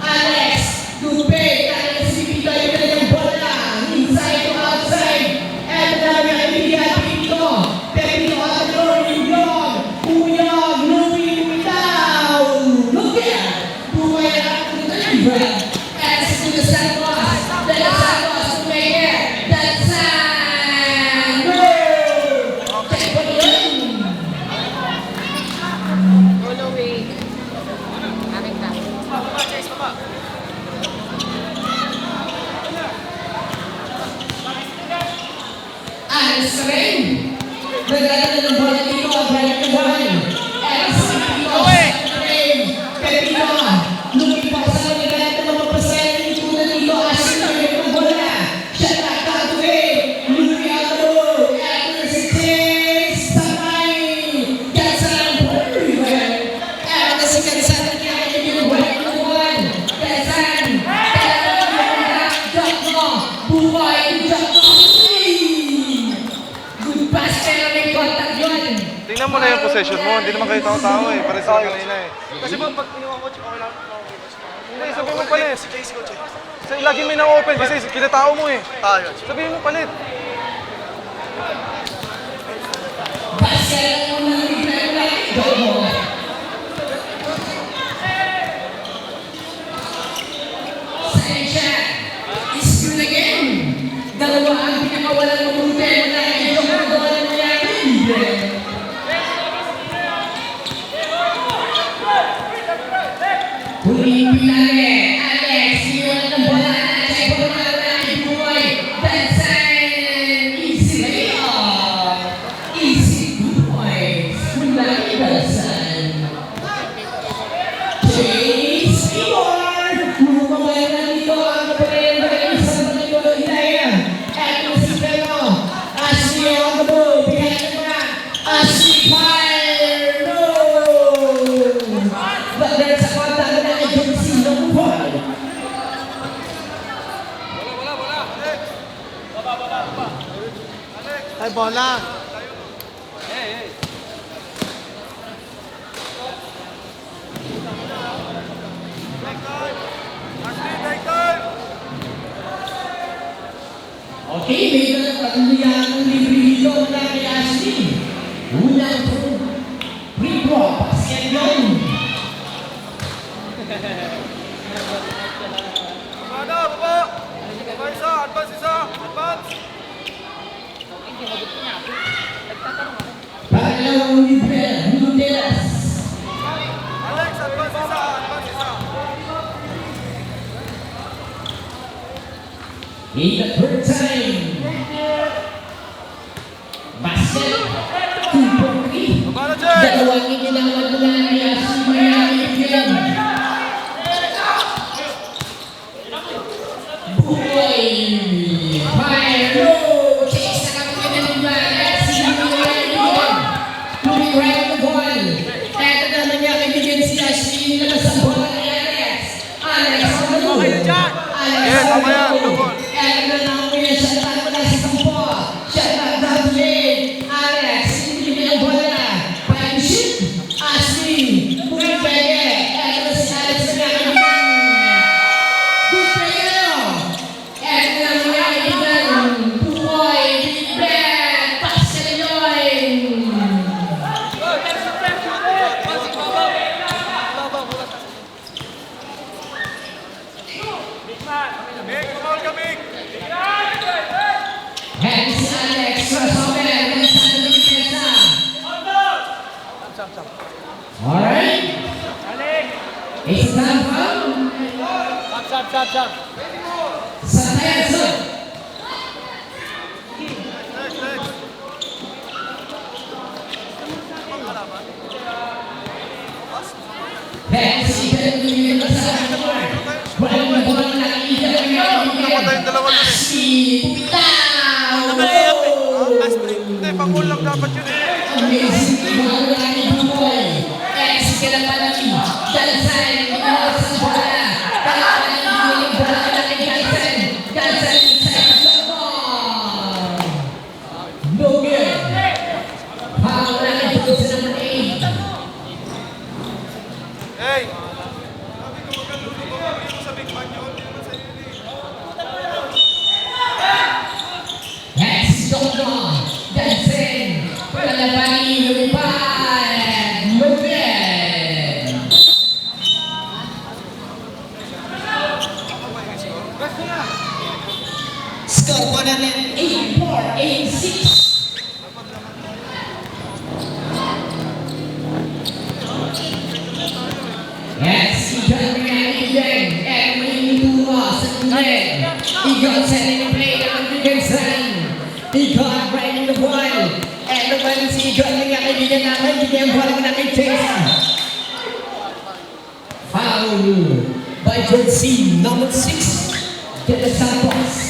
Alex, Dupe, kaya si Pito ay kanyang bola. Inside to outside. And now yung kaibigan, Pito. Pepito at Uyog. Uyog, Louie, Lumitaw. Look at! Buhay ang ating kaibigan. Alex to the Santos. De La Santos to make it. That's time. Go! Check for the win. Go, Louie. Akin na. Alex rin. Nagdala ng bola dito ang Brian Kuwan. Alex Pepito. Rin. Pepito. Lumipas sa kanila at napapasaya ng itunan dito. Asher rin ang bola. Siya nakakatuwi. Louie Aldo. Alex si Chase. Samay. Gansan. Alex si Gansan. Kaya yung Brian Kuwan. Gansan. Joko. Buhay. Joko. Good pass pero may contact yun. Tingnan mo na yung possession mo, hindi naman kayo tao-tao eh. Pares sa kanina eh. Kasi ba, pag iniwan ko, okay lang. Hindi, sabihin mo palit. Lagi may na-open kasi kinatao mo eh. Ayos. Sabihin mo palit. Basket ang unang bigla. Joko. Second shot. Is good again. Dalawa ang pinakawalan ng buti mula kay Joko. Doon ang nangyari. Huling pinali. Alex, iwan ng bola. bola. Okay, may patuloyan ng libre dito mula kay Ashley. Unang free throw, basket yun. Pangalawang libre, Nudelas. In the third time. Basket. 2-3. Dalawang ininawag mula kay Ashley Mayamit. Buhay. Fire. Chase na kapag nanibala. Moving right on the ball. Eto naman niya kaibigan si Ashley na nasa bola ni Alex. Alex, okay na dyan. Yes, tama yan. Eto na lang ko yan. Siya na lang sa kampo. Siya na down lane. Alex, hindi ang bola. Five shoot. Ashley. Moving pege. Eto na si Alex na kaibigan. Good pege. Eto na lang niya kaibigan. Buhay. Big Ben. Pascal Lloyd. Head si Alex, crossover, Mensa ng Mensa. Alright. It's time for Santayaso. Head si Mensa. Walang nagawa na Tayong dalawa yun eh. Ashley Pumitaw. Hindi, pang-goal lang dapat yun eh. Amazing Maharani Bumoy. Execute pa namin. Dalsan. Minaw sa bola. Dalapan ang giling bola na kay Dalsan. Dalsan sa ball. No good. Foul na kay Dalsan sa number 8. Hey! Next, Dogma. Dalsan. Palabani. Lumipad. No good. Score po natin 8-4, 8-6. Yes, Igan Mayamit. Edwin Luma sa tunay. Igan setting play ng Igan. Igan right in the ball. And naman si Igan na kaibigan namin. Bigyan ang ball na kay Chase. Foul by jersey number 6. De Los Santos.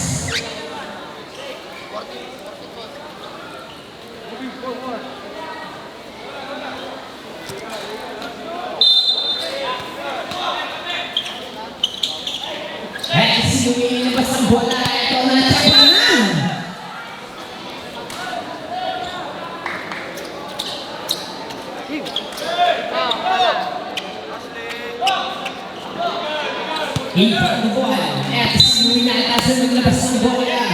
Lumilabas ang bola. Ito na tapanan. Ipan ang bola. Ito si Luminata sa naglabas ang bola.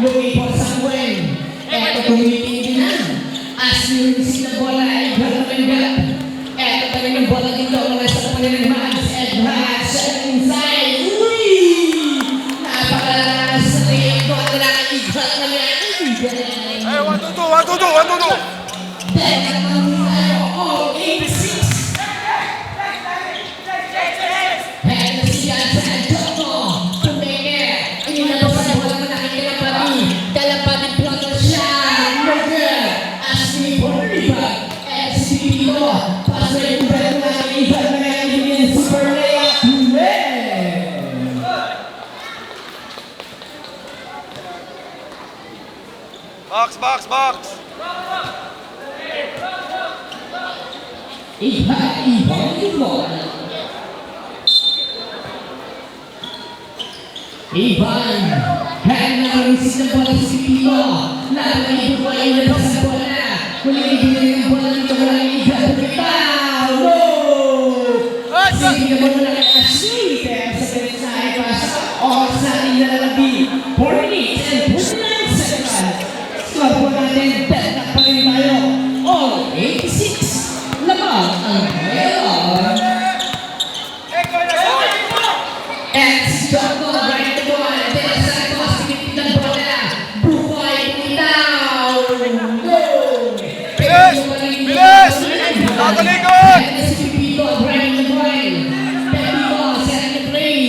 Lumipor sa Gwen. Ito tumitingin na. As lumisin ang bola. Ipan ang panggalap. Ito pa rin ang bola dito. Nasa kapanin ng Mads. Ed Mads. Inside. Hey, 1-2-2, 1-2-2, 1-2-2! Box, box, box! Ivan, hand na receive ng bola si Pipito. Nakakaibo ko ay nalabas ang bola. Kuligin na yung bola dito ko lang Ivan. Pagkitaw! No! Sige mo na kay Ashley. Pero sa ganit na ay pass. Oras na nilalalabi. 4 minutes and 49 seconds. Score po natin. Betak pa rin tayo. All 86. Lamang ang ngayon. And Jocko right to goal. Del Santos pinipit ng bola. Bukoy bitaw. Go! Bilis! Bilis! Tatalikod! And si Pipito right to goal. Pepito set the play.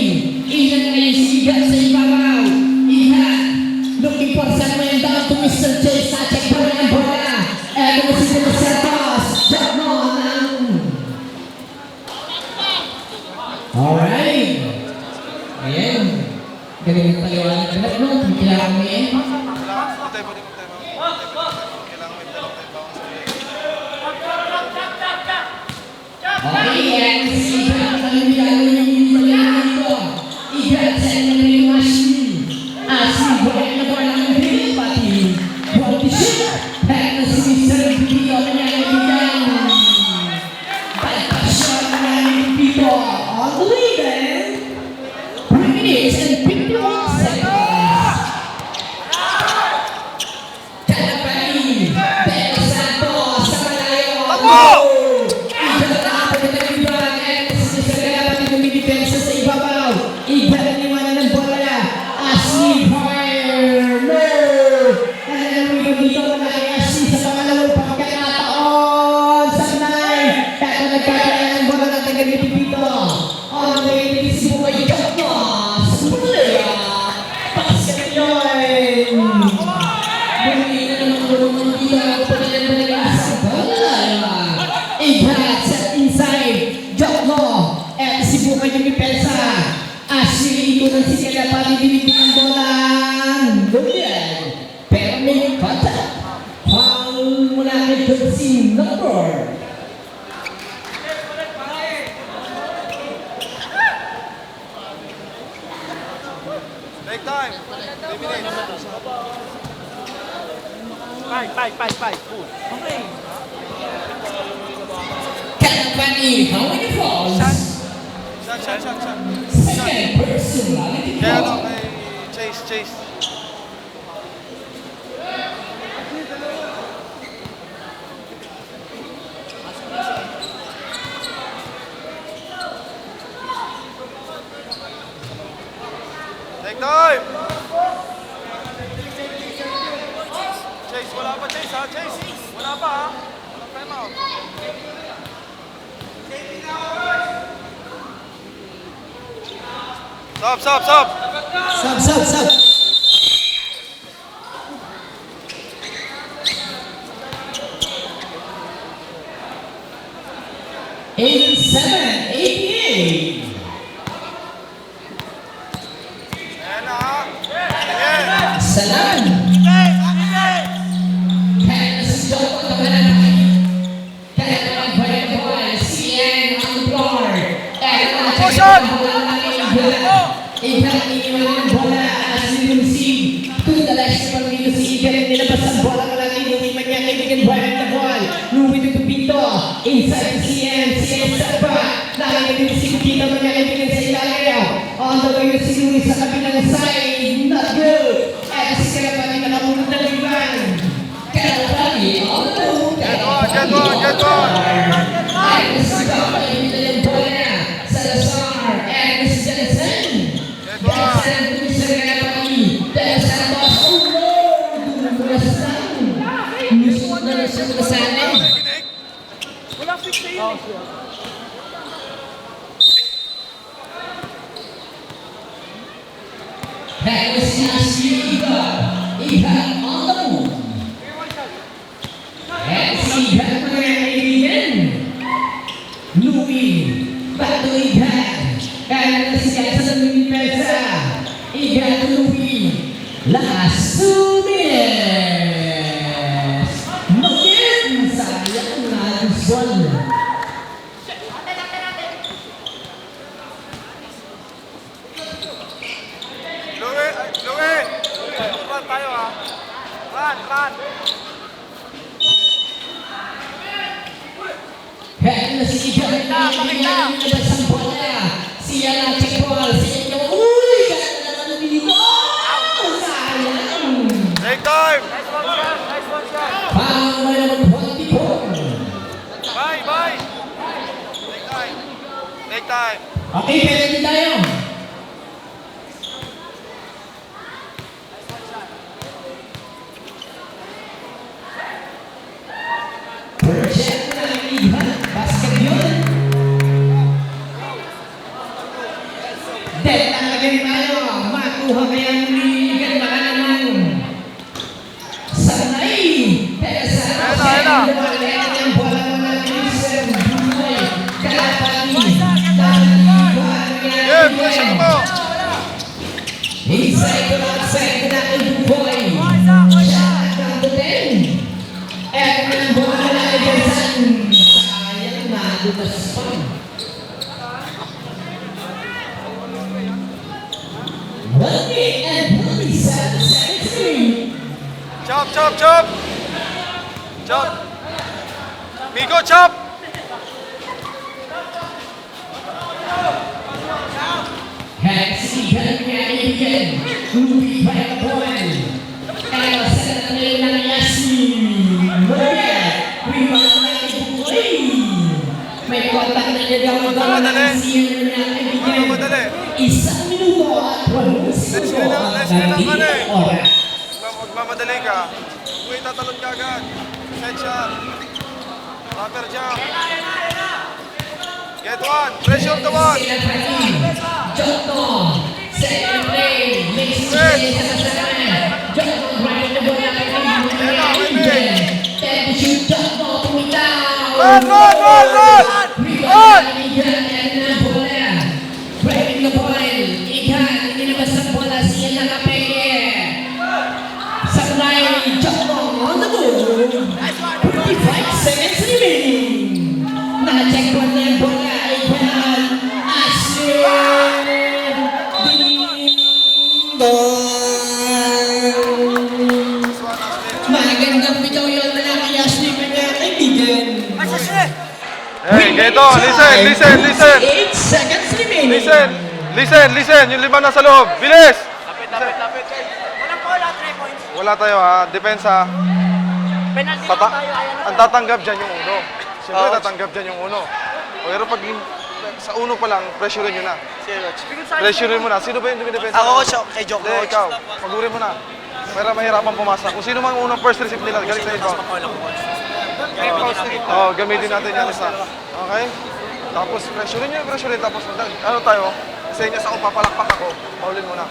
Ilan ngayon si Igan sa ibabaw. Ihan looking for someone down to Mr. Chase. Check pa rin ang bola. And si Del Santos. Jocko ng... Alright. Ayan. Galing yung paliwanag na no? Kailangan mo yan. Okay, yan. Sige, ang gagawin yung paliwanag ko. Igat sa ng machine. Asli buhay na buhay ng bilis pati. Buhay siya. Kaya na si Mr. Pipito na niya kaibigan. Palpasyon na ng Pipito. All the way then. 3 minutes and 51 seconds. Kalapani, Del Santos, sa malayo. Iba na ng ibang and sa kalapani gumidepensa sa ibabaw. Iba na niwanan ng bola. Ashley fire. No! Kaya naman dito na kay Ashley sa pangalawang pagkakataon. Sa 9. Kaya nagkakaya ng bola natin gamitin dito. On the way to si Buhay Jocko. Supulaya. Pasok yun. Bumili na naman tulungan dito. Pagkalan na nag sa bola. Ihat sa inside. Jocko. At si Buhay yung ipensa. Ashley, ito na si Kalapani dinipin ang bola. Lumiyan. Pero may contact. Foul mula kay Johnson number. Take time. 3 minutes. Cool. Okay. Kalapani, how many falls? Shot. Second personality Kaya ano, foul. kay Chase. Take time! Chase, wala pa Chase ha? Chase, wala pa ha? Walang time out. Stop! Sub. 87, 88. Ayan na ha? Sige! Salam. Kaya na si Jocko Tamanapay. Kaya na mag-buy the ball. CN on the floor. Kaya na Push-on! Igan iniwan ng bola as receive to the left from si Igan nilabas ang bola mula kay Louie Manya kaibigan buhay the ball. Louie to Pipito inside CN sa back. Nakikita din si Pipito Manya kaibigan sa ilalim. On the way si Louie sa kabilang side. Not good. At si Kalapani nakapunod ng Ivan. Kalapani on the move. Get one! Ay, si Jocko iniwan ng bola. Salazar and si Jensen. Wala fix na yun. That was Ashley Iba on the move. And si Iba again. Louie, back to Iba. And si Iba sa Pesa. Iba to Louie. Last 2 minutes. Magin, sayang na this one. Louie! Run tayo ha. Run! Head na si John na nilabas ang bola. Siya na check ball. Siya na, uy! Ganda naman ang dito. Sayang! Take time! Pang may naman 24. Bye! Take time! Okay, penalty tayo. Project na iha. Basket yun. Dahil talagang tayo. Makuha kaya niligan baka naman. Sanay. Pero sa Ayun na. ang bola mo na Christian Buhay. Kalapati. Yeah, pressure mo! Inside to outside na kay Buhay. Shot down to 10. And ang bola na Everson. Sayang na lumas pa. One minute and 47 seconds remaining. Chop! Chop! Migo, chop! Hexi kaibigan, Louie by the point. Elsa na play ng Yasmin. Muriel, rebound na kay Buhay. May kontak na niya daw ang siya na kaibigan. Madali. 1 minuto at 8 segundo ang naging oras. Magmamadali ka. Uy, tatalon ka agad. Set shot. Rapper jump. Get one. Pressure the one. Jotto, second play, mixed play sa kasama. Jotto, right na bola kay kaibigan. Then shoot Jotto, tumitaw. Run! Rebound ng Igan and ang bola. Breaking the ball. Igan, inilabas ang bola. Siya nakapeke. Sablay, Jotto on the move. 45 seconds remaining. Naka-check po na yung bola. Igan, Ashley. Magandang bitaw yun na lang kay Ashley kanya kaibigan. Hey, Geto, listen. 8 seconds remaining. Listen. Yung 5 nasa loob. Bilis! Walang bola, 3 points. Wala tayo ha. Depensa. Penalty lang tayo, ayan na. Ang tatanggap dyan yung uno. Siyempre, tatanggap dyan yung uno. Pero pag sa uno pa lang, pressurein nyo na. Pressurein mo na. Sino ba yung dumidepensa? Ako, kay Joke Hindi, ikaw. Magurin mo na. Pero mahirapan pumasa. Kung sino mang unang first receive nila, galing sa inbound. Oo, gamitin natin yan isa. Okay? Tapos pressurein. Tapos ano tayo? Sa inyo sa ako, papalakpak ako. Paulin mo na.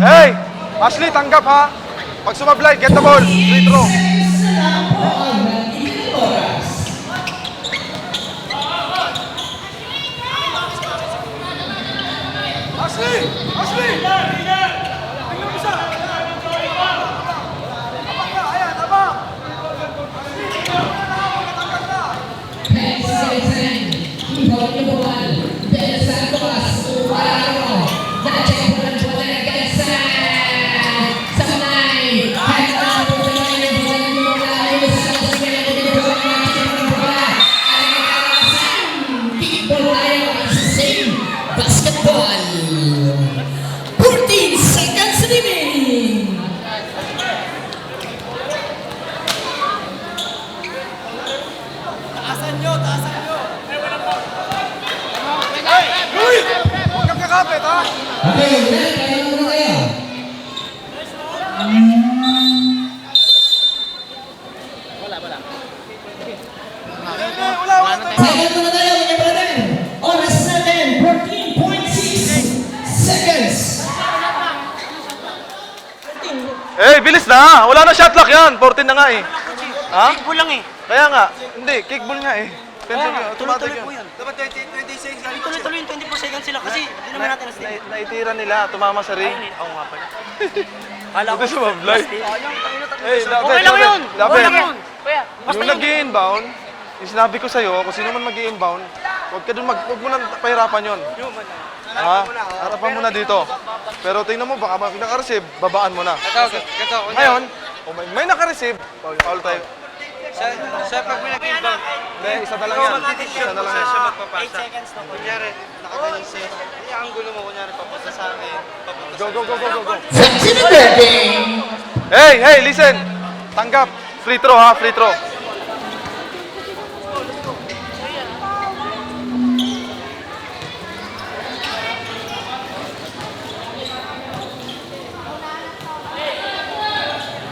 Hey! Ashley, tanggap ha! Pag sumablay, get the ball. Free throw. Ashley! Basketball. 14 seconds remaining. Uy! Huwag kang kakapit ha! Okay, kaya muna kayo. Kaya muna tayo, mga brother. Oras natin, 14.6 seconds. Eh, bilis na! Wala na shot clock yan! 14 na nga eh. Ha? Kickball lang eh. Kaya nga. Hindi, kickball nga eh. Tuloy-tuloy po yun. Dapat 26. Tuloy-tuloy yung 24 second sila kasi hindi naman natin na-steal. Naitira nila, tumama sa ring. Ayun, ako nga pala. Kala ko Ito sumablay. Eh, Okay lang yun! Okay lang yun! Kuya, basta Yung yun. nag-i-inbound, yung sinabi ko sa'yo, kung sino man mag-i-inbound, huwag mo nang pahirapan yun. Ha? Harapan mo na dito. Pero tingnan mo, baka may naka-receive, babaan mo na. Ngayon, kung may naka-receive, foul tayo. Siya pag may nag-inbound, Hindi, isa na lang yan. Isa na lang yan. siya magpapasa. 8 seconds na po. Kunyari, nakaganyan siya. Ang gulo mo, kunyari, papunta sa akin. Papunta Go, go, go, go, go, go. Celebrating! Hey, hey, listen! Tanggap. Free throw ha, free throw.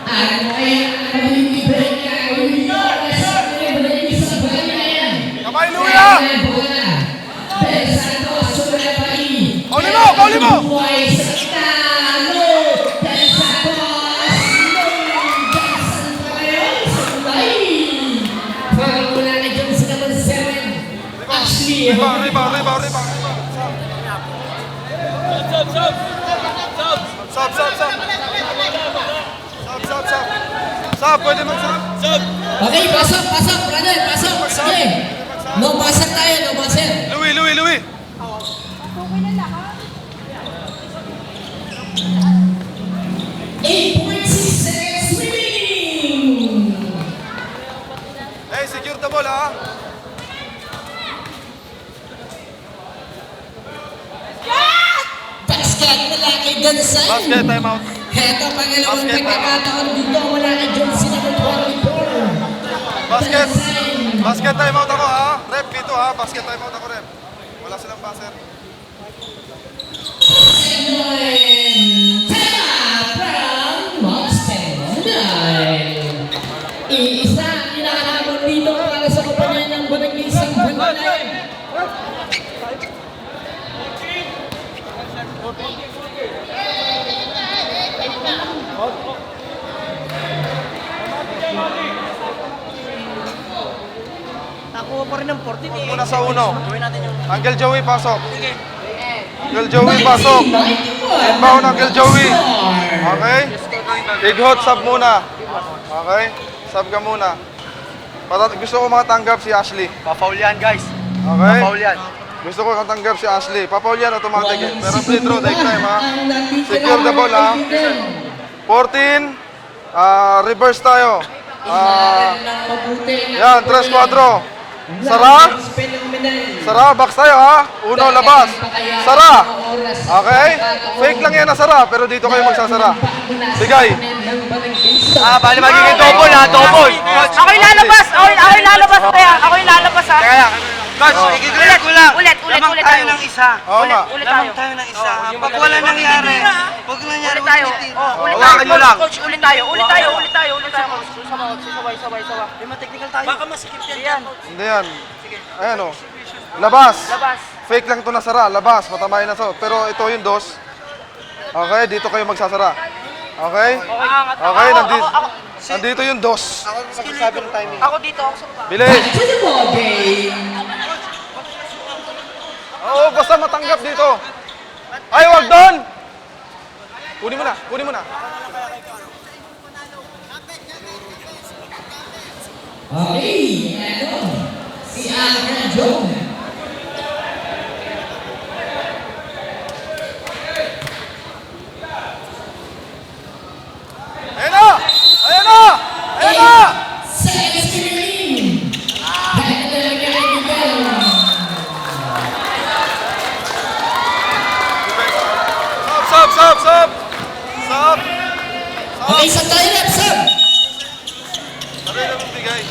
Ano kaya ang break ka? Isang bagay na yan. Kamay, Luya! Pauli mo! Buhay sa talo! Del Santos! Jackson Pareho! Sabay! Parang wala na dyan sa number 7. Ashley! Rebound. Sab, pwede mag-sab? Okay, pasok, brother, pasok. Sige. No buzzer tayo, no buzzer. Louie. 8.6 seconds remaining. Hey, secure the ball ha. Basket mula kay Gansay. Basket, time out. Heto, pangalawang Basket. pagkakataon dito mula kay Johnson number 24. Basket. Gansay. Basket time out ako ha. Rep, dito ha. Basket time out ako, rep. Wala silang passer. Segment. Tema from Monster. Iisa ang inahabol dito para sa kumpanya ng Barangay Sangkanayan. Nakuha pa rin ng 14 eh. Muna sa uno. Gawin natin yung... Uncle Joey, pasok. Uncle Joey, pasok. Inbound, Uncle Joey. Okay? Big hot, sub muna. Okay? Sub ka muna. Gusto ko makatanggap si Ashley. Pa-foul yan, guys. Okay? Pa-foul yan. Gusto ko katanggap si Ashley. Papaul yan, automatic eh. Pero free throw, take time ha. Secure the ball ha. 14. Reverse tayo. Yan, 3-4. Sara. Sara, box tayo ha. Uno, labas. Sara. Okay? Fake lang yan na Sara, pero dito kayo magsasara. Bigay. Bali magiging double ha, double. Ako yung lalabas! Ako yung lalabas kaya! Ako yung lalabas ha! Coach, i-clear ko lang. Ulit Lamang tayo. tayo ng isa. Oo nga. Ulit tayo. Lamang tayo ng isa. Pag wala nangyari, pag nangyari Ulit tayo. ulitin. Ulit Hawakan tayo. nyo lang. Coach, ulit tayo. Ulit tayo. Sabay. May mga-technical tayo. Baka masikip yan. Hindi yan. Ayan o. Labas. Labas. Fake lang to na Sara. Labas. Matamayin na to. Pero ito yung dos. Okay, dito kayo magsasara. Okay? Okay, nandito yung dos. Ako magsasabi ng timing. Ako dito. Ako sa baba. Bilis. To the ball game. Oo, basta matanggap dito. Ay, wag doon! Kunin mo na. Okay, ano? Si Aaron Joe. Ayan na! Seconds remaining. Dahil talaga kay Miguel. Stop! Okay, sa tayo na, sir. Sabi na mong bigay.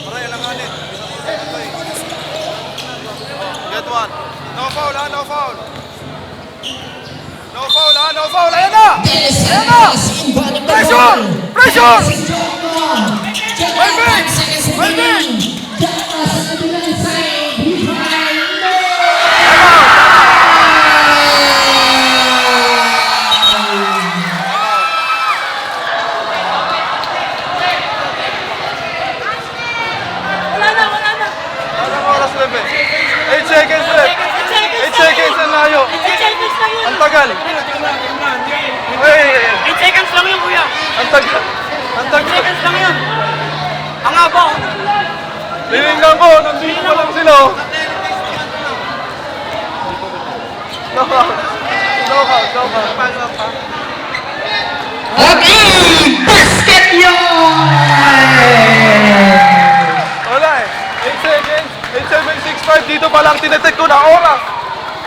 Para ilanganin. Get one. No foul. Ayan na! Dennis Santos inbound the ball. Pressure! May break! Seconds remaining. Dama sa kabilang side. Behind. Anong oras left eh? 8 seconds left. 8 seconds tagal. Ay, 8 seconds lang yun, kuya. ang tagal. Ang tagal. Seconds lang yun. Ang haba. Tinignan ko, nandito pa lang sila. Oh. No ka. Okay, basket yun! Wala eh. 8 seconds. 8765. Dito pa lang tinetek ko na oras.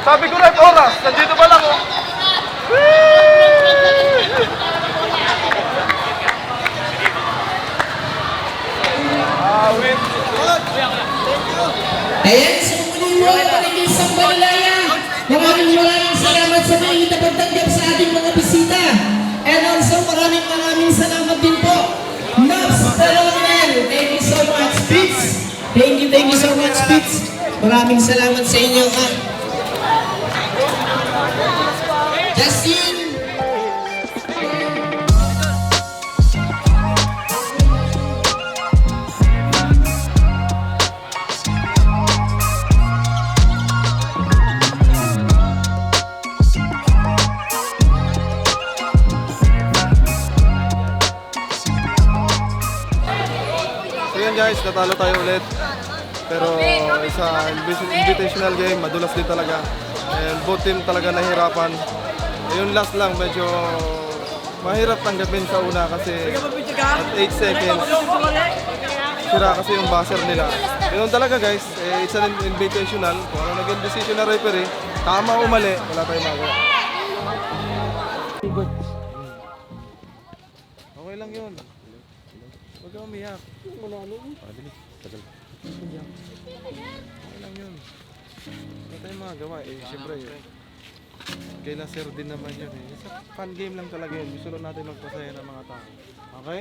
Sabi ko na oras. Nandito pa lang oh. Win. Ayan, sa muli mo, panigil sa Balilaya. Maraming salamat sa mga itapagtanggap sa ating mga bisita. And also, maraming salamat din po. Nobs Talonel, thank you so much, Spitz. Thank you so much, Spitz. Maraming salamat sa inyo, ha. Justin. So yun guys, natalo tayo ulit. Pero sa invitational game, madulas din talaga. And both team talaga nahirapan. Yung last lang, medyo mahirap tanggapin sa una kasi at 8 seconds, sira kasi yung buzzer nila. Ganun talaga guys, it's an invitational. Kung ano naging decision na referee, tama o mali, wala tayong magawa. Okay lang yun. Huwag ka umiyak. Okay lang yun. Wala tayong magawa eh. Siyempre kaila sir din naman yun eh. Isa fun game lang talaga yun. Gusto lang natin magpasaya ng mga tao. Okay?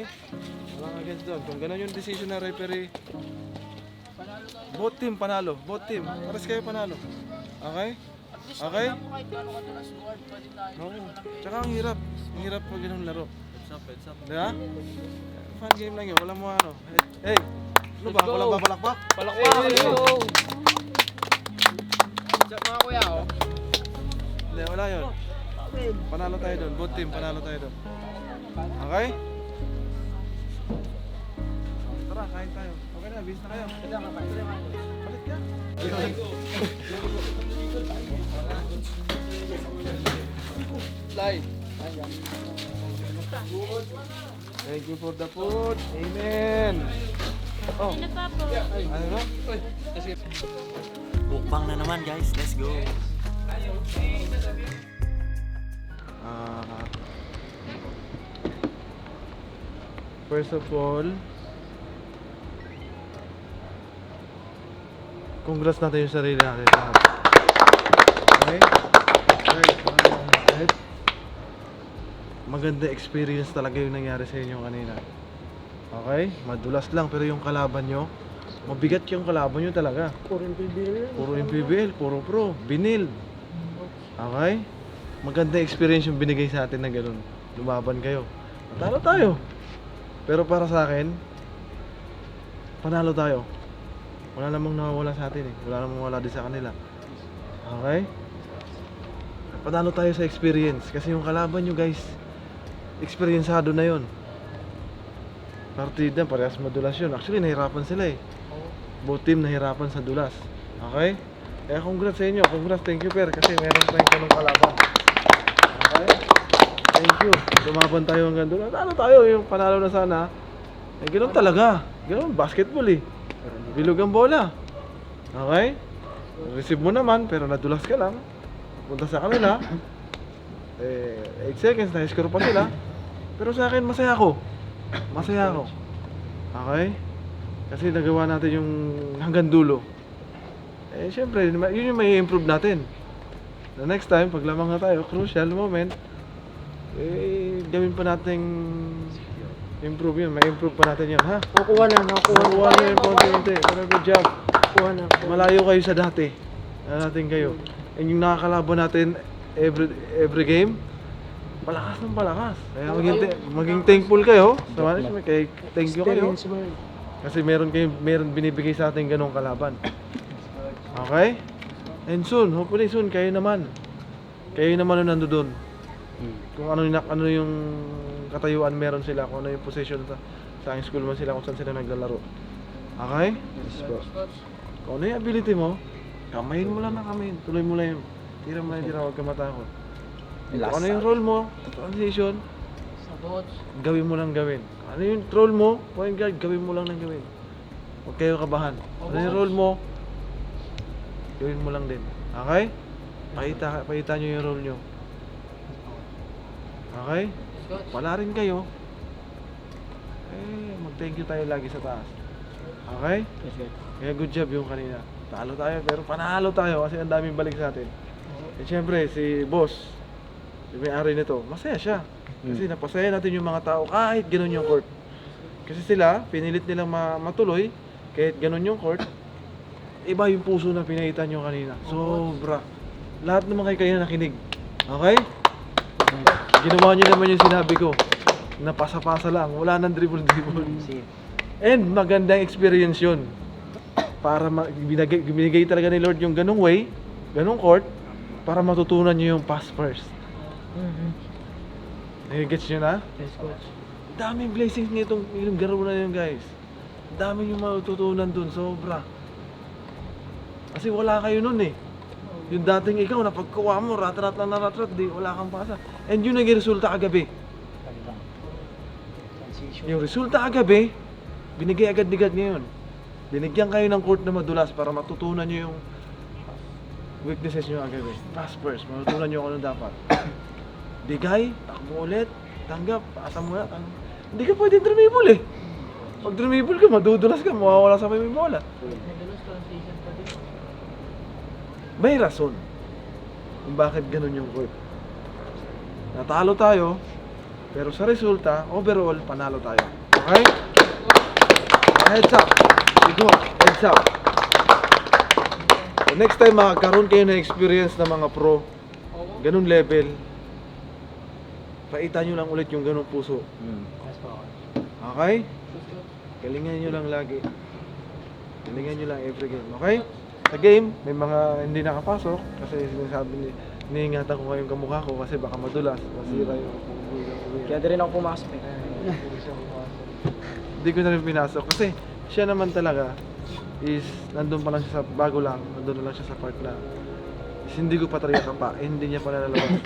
Walang against doon. Kung ganun yung decision na referee, both team panalo. Both team. Pares kayo panalo. Okay? Okay? Oo. Tsaka ang hirap. Ang hirap pag ganun laro. Diba? Fun game lang yun. Walang mo ano. Hey! Ano ba? Walang babalakbak? Palakpak! Chat mga kuya, oh. Hindi, wala yun. Panalo tayo doon. Both team, panalo tayo doon. Okay? Tara, kain tayo. Okay na, bis na kayo. Balik ka. Slide. Thank you for the food. Amen. Oh. Ano ba? Mukbang na naman, guys. Let's go. First of all, congrats natin yung sarili natin. Okay? Right. Maganda experience talaga yung nangyari sa inyo kanina. Okay? Madulas lang pero yung kalaban nyo, mabigat yung kalaban nyo talaga. Puro MPBL, puro pro, binil. Okay? Maganda experience yung binigay sa atin na ganun. Lumaban kayo. Natalo tayo. Pero para sa akin, panalo tayo. Wala namang nawawala sa atin eh. Wala namang wala din sa kanila. Okay? Panalo tayo sa experience. Kasi yung kalaban nyo guys, experiencado na yun. Partida, parehas madulas yun. Actually, nahirapan sila eh. Both team nahirapan sa dulas. Okay? Kaya congrats sa inyo. Congrats, thank you per. Kasi meron tayong ganong kalaban. Okay? Thank you. Lumaban tayo hanggang doon. Ano tayo? Yung panalo na sana. Eh, ganoon talaga. Ganoon, basketball eh. Bilog ang bola. Okay? Receive mo naman, pero nadulas ka lang. Punta sa kanila. 8 seconds, na-score pa sila. Pero sa akin, masaya ako. Masaya ako. Okay? Kasi nagawa natin yung hanggang dulo. Eh, syempre, yun yung may improve natin. The next time, pag lamang na tayo, crucial moment, eh, gawin pa natin improve yun. May improve pa natin yun, ha? Nakuha na Yun, konti-konti. Pero good job. Malayo kayo sa dati. Natin kayo. And yung nakakalaban natin every game, palakas ng palakas. Kaya maging thankful kayo sa management. Kaya thank you kayo. Kasi meron binibigay sa atin ganong kalaban. Okay? And soon, hopefully soon, kayo naman. Kayo naman yung nando doon. Kung ano yung katayuan meron sila, kung ano yung position sa school man sila, kung saan sila naglalaro. Okay? Kung ano yung ability mo, kamayin mo lang na kamayin. Tuloy mo lang yun. Tira mo lang yung tira, huwag ka matakot. Kung ano yung role mo, transition, gawin mo lang gawin. Kung ano yung role mo, point guard, gawin mo lang gawin. Huwag kayo kabahan. Ano yung role mo, gawin mo lang din. Okay? Pakita nyo yung role nyo. Okay? Wala rin kayo. Mag-thank you tayo lagi sa taas. Okay? Kaya good job yung kanina. Talo tayo pero panalo tayo kasi ang daming balik sa atin. Eh syempre si boss, yung may-ari nito, masaya siya. Kasi napasaya natin yung mga tao kahit ganun yung court. Kasi sila, pinilit nilang matuloy kahit ganun yung court. Iba yung puso na pinaitan nyo kanina. Sobra. Lahat naman kayo nakinig. Okay? Ginawa nyo naman yung sinabi ko. Napasa-pasa lang. Wala nang dribble-dribble. And magandang experience yun. Para binigay talaga ni Lord yung ganung way, ganung court, para matutunan nyo yung pass first. Gets nyo na? Yes, coach. Daming blessings nitong yung garo na yun, guys. Dami yung matutunan dun, sobra. Kasi wala kayo nun eh. Yung dating ikaw, napagkuha mo, rat-rat lang na rat-rat, di wala kang pasa. And yun naging resulta kagabi. Yung resulta kagabi, binigay agad ni God ngayon. Binigyan kayo ng court na madulas para matutunan nyo yung weaknesses nyo kagabi. Pass first, matutunan nyo kung ano dapat. Bigay, takbo ulit, tanggap, paasa mo na. Hindi ka pwede drumibol eh. Pag drumibol ka, madudulas ka, mawawala sa may bola. May rason kung bakit ganun yung court. Natalo tayo, pero sa resulta, overall, panalo tayo. Okay? Heads up. Sigo, heads up. So next time makakaroon kayo ng experience ng mga pro, ganun level, paita nyo lang ulit yung ganung puso. Okay? Galingan nyo lang lagi. Galingan nyo lang every game. Okay? Sa game, may mga hindi nakapasok kasi sinasabi niingatan ko kayong kamukha ko kasi baka madulas, masira yung Kaya di rin ako pumasok eh. Hindi ko na rin pinasok kasi siya naman talaga is nandun pa lang siya sa bago lang, nandun na lang siya sa part na is hindi ko pa talaga kapa, hindi niya pa nalalabas.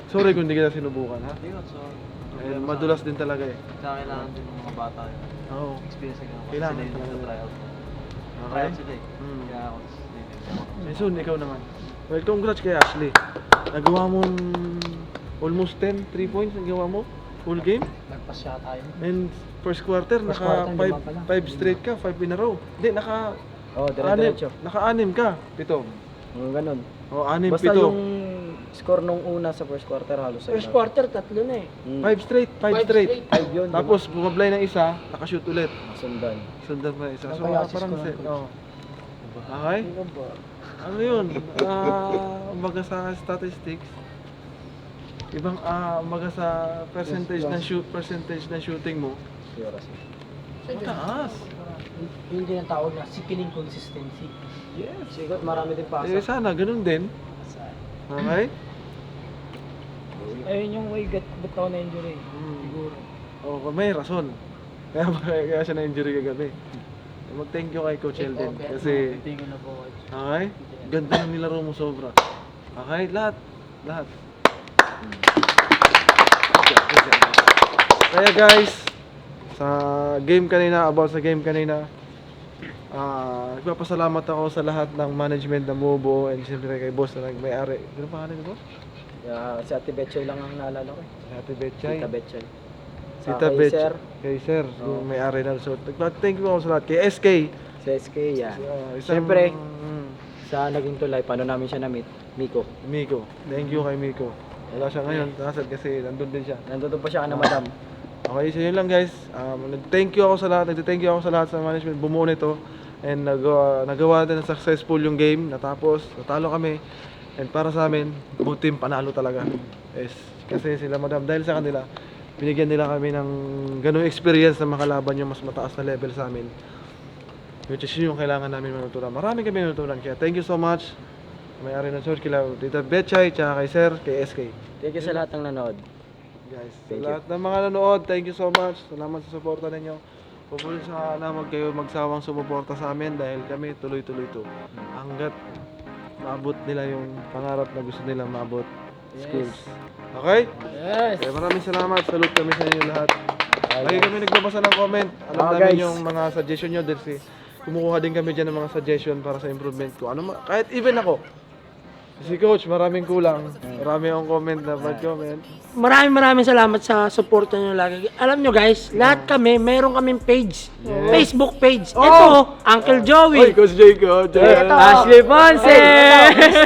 Sorry kung hindi kita sinubukan ha. Eh, madulas din talaga eh. Sa kailangan din ng mga bata. Oo. Experience ka naman. Kailangan Sila yung talaga. nagtatryout. Okay? Tryout sila eh. Hmm. Kaya ako Eh, soon, ikaw naman. Well, congrats kay Ashley. Nagawa mong almost 10, 3 points nagawa mo. Full game. Nagpas siya tayo. And first quarter, First naka quarter, lima pa lang. 5 straight ka, 5 in a row. Hindi, naka Oo, dire-diretso. Naka-anim ka, 7. Ganun. O, 6, 7. Basta yung score nung una sa first quarter halos sa'yo. First quarter, 3 na eh. 5 straight, 5 straight. 5 yun. Tapos bumablay ng isa, nakashoot ulit. Sundan. Sundan pa isa. So, Kaya assist parang ko lang set. coach. Oh. Okay? Ano yun? Umaga sa statistics, ibang umaga sa percentage ng shooting mo, mataas. Yun din ang tawag na sickening consistency. Yes. Sigot, marami din pasa. Eh sana, ganun din. Okay? Ayun yung way ba't ako na injury. Siguro. Oh, may rason. Kaya siya na-injury kagabi. Mag-thank you kay Coach Eldin kasi Tingin na po coach. okay? Ganda ng nilaro mo sobra. Okay? Lahat. Kaya guys, sa game kanina, nagpapasalamat ako sa lahat ng management na bumubuo and siyempre kay boss na nagmay-ari. Ano pa kanina boss? Si Ate Betchay lang ang naalala ko eh. Si Ate Betchay. Tita Betchay. Tita Kay Betchay. Sir. Kay Sir, yung may-ari na. So, thank you ako sa lahat. Kay SK. Si SK, yan. Isang- Siyempre, sa naging tulay, paano namin siya na-meet? Miko. Miko. Thank you kay Miko. Wala siya ngayon, nasad kasi nandun din siya. Nandun pa siya ka na madam. Okay, so yun lang guys. Nag-thank you ako sa lahat sa management bumuo nito. And nagawa natin na successful yung game. Natapos, natalo kami. And para sa amin, buong team panalo talaga. Yes, kasi sila madam, dahil sa kanila, binigyan nila kami ng ganung experience na makalaban yung mas mataas na level sa amin. Which is yung kailangan namin manutunan. Marami kami manutunan. Kaya thank you so much. may-ari ng church, kila Tita Betchay, tsaka kay Sir, kay SK. Thank you sa lahat ng nanood. Guys, sa lahat ng mga nanood, thank you so much. Salamat sa suporta ninyo. Pupunin sana wag kayo magsawang sumuporta sa amin dahil kami tuloy-tuloy to. Hanggat maabot nila yung pangarap na gusto nilang maabot. Schools. Okay? Yes! Kaya maraming salamat. Salute kami sa inyo lahat. Lagi kami nagbabasa ng comment. Alam namin guys. yung mga suggestion nyo dahil kumukuha din kami dyan ng mga suggestion para sa improvement ko. Kahit even ako. Si Coach, maraming kulang. Marami akong comment na bad comment. Maraming salamat sa support nyo lagi. Alam nyo guys, lahat kami, meron kaming page. Facebook page. Ito, Uncle Joey. Coach Jacob. Ashley Ponce.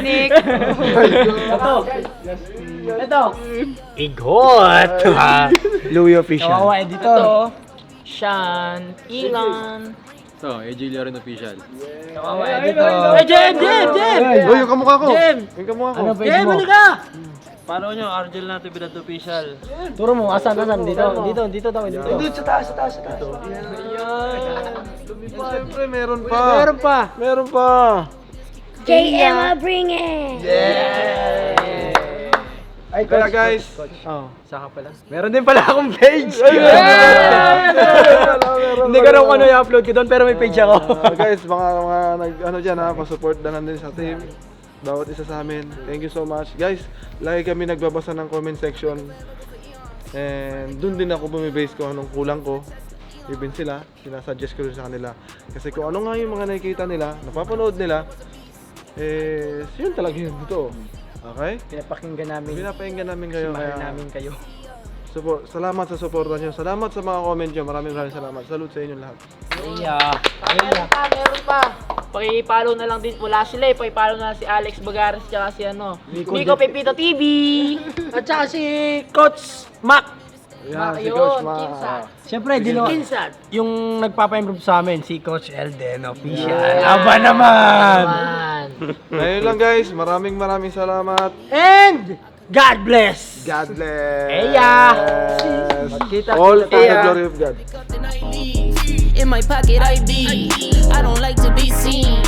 Nick. Ito. Igot. Louis Official. Kawawa editor. Ito. Sean. Elon. So, AJ Leon official. Kawawa editor. Jem. Uy, yung kamukha ko. Jem. Yung kamukha ko. Jem, ano ka? Follow nyo, Argel natin Bidat official. Turo mo, asan? Dito daw. Dito, sa taas. Siyempre, meron pa. Meron pa. JM bring it! Kaya guys, Saka pala. Meron din pala akong page. Hindi Hindi ko na kung ano i-upload ko doon pero may page ako. guys, mga dyan pa-support na lang din sa team. Bawat isa sa amin. Thank you so much. Guys, lagi kami nagbabasa ng comment section. And dun din ako bumibase ko anong kulang ko. Even sila, sinasuggest ko rin sa kanila. Kasi kung ano nga yung mga nakikita nila, napapanood nila, yun talaga yun dito. Okay? Pinapakinggan namin kayo. mahal Kaya, namin kayo. salamat sa suporta nyo. Salamat sa mga comment nyo. Maraming salamat. Salute sa inyo lahat. Meron pa. Paki-follow na lang din. Wala sila eh. Paki-follow na si Alex Bagares tsaka si Nico Pepito TV. At saka si Coach Mac. Yan, si Yun, Coach Ma. Kinsan. Siyempre, Kinsan. yung nagpapa-improve sa amin, si Coach Elden Official. Aba naman! Ayun lang guys. Maraming salamat. And God bless! God bless. Eya! All for the glory of God. In my pocket I be, I don't like to be seen.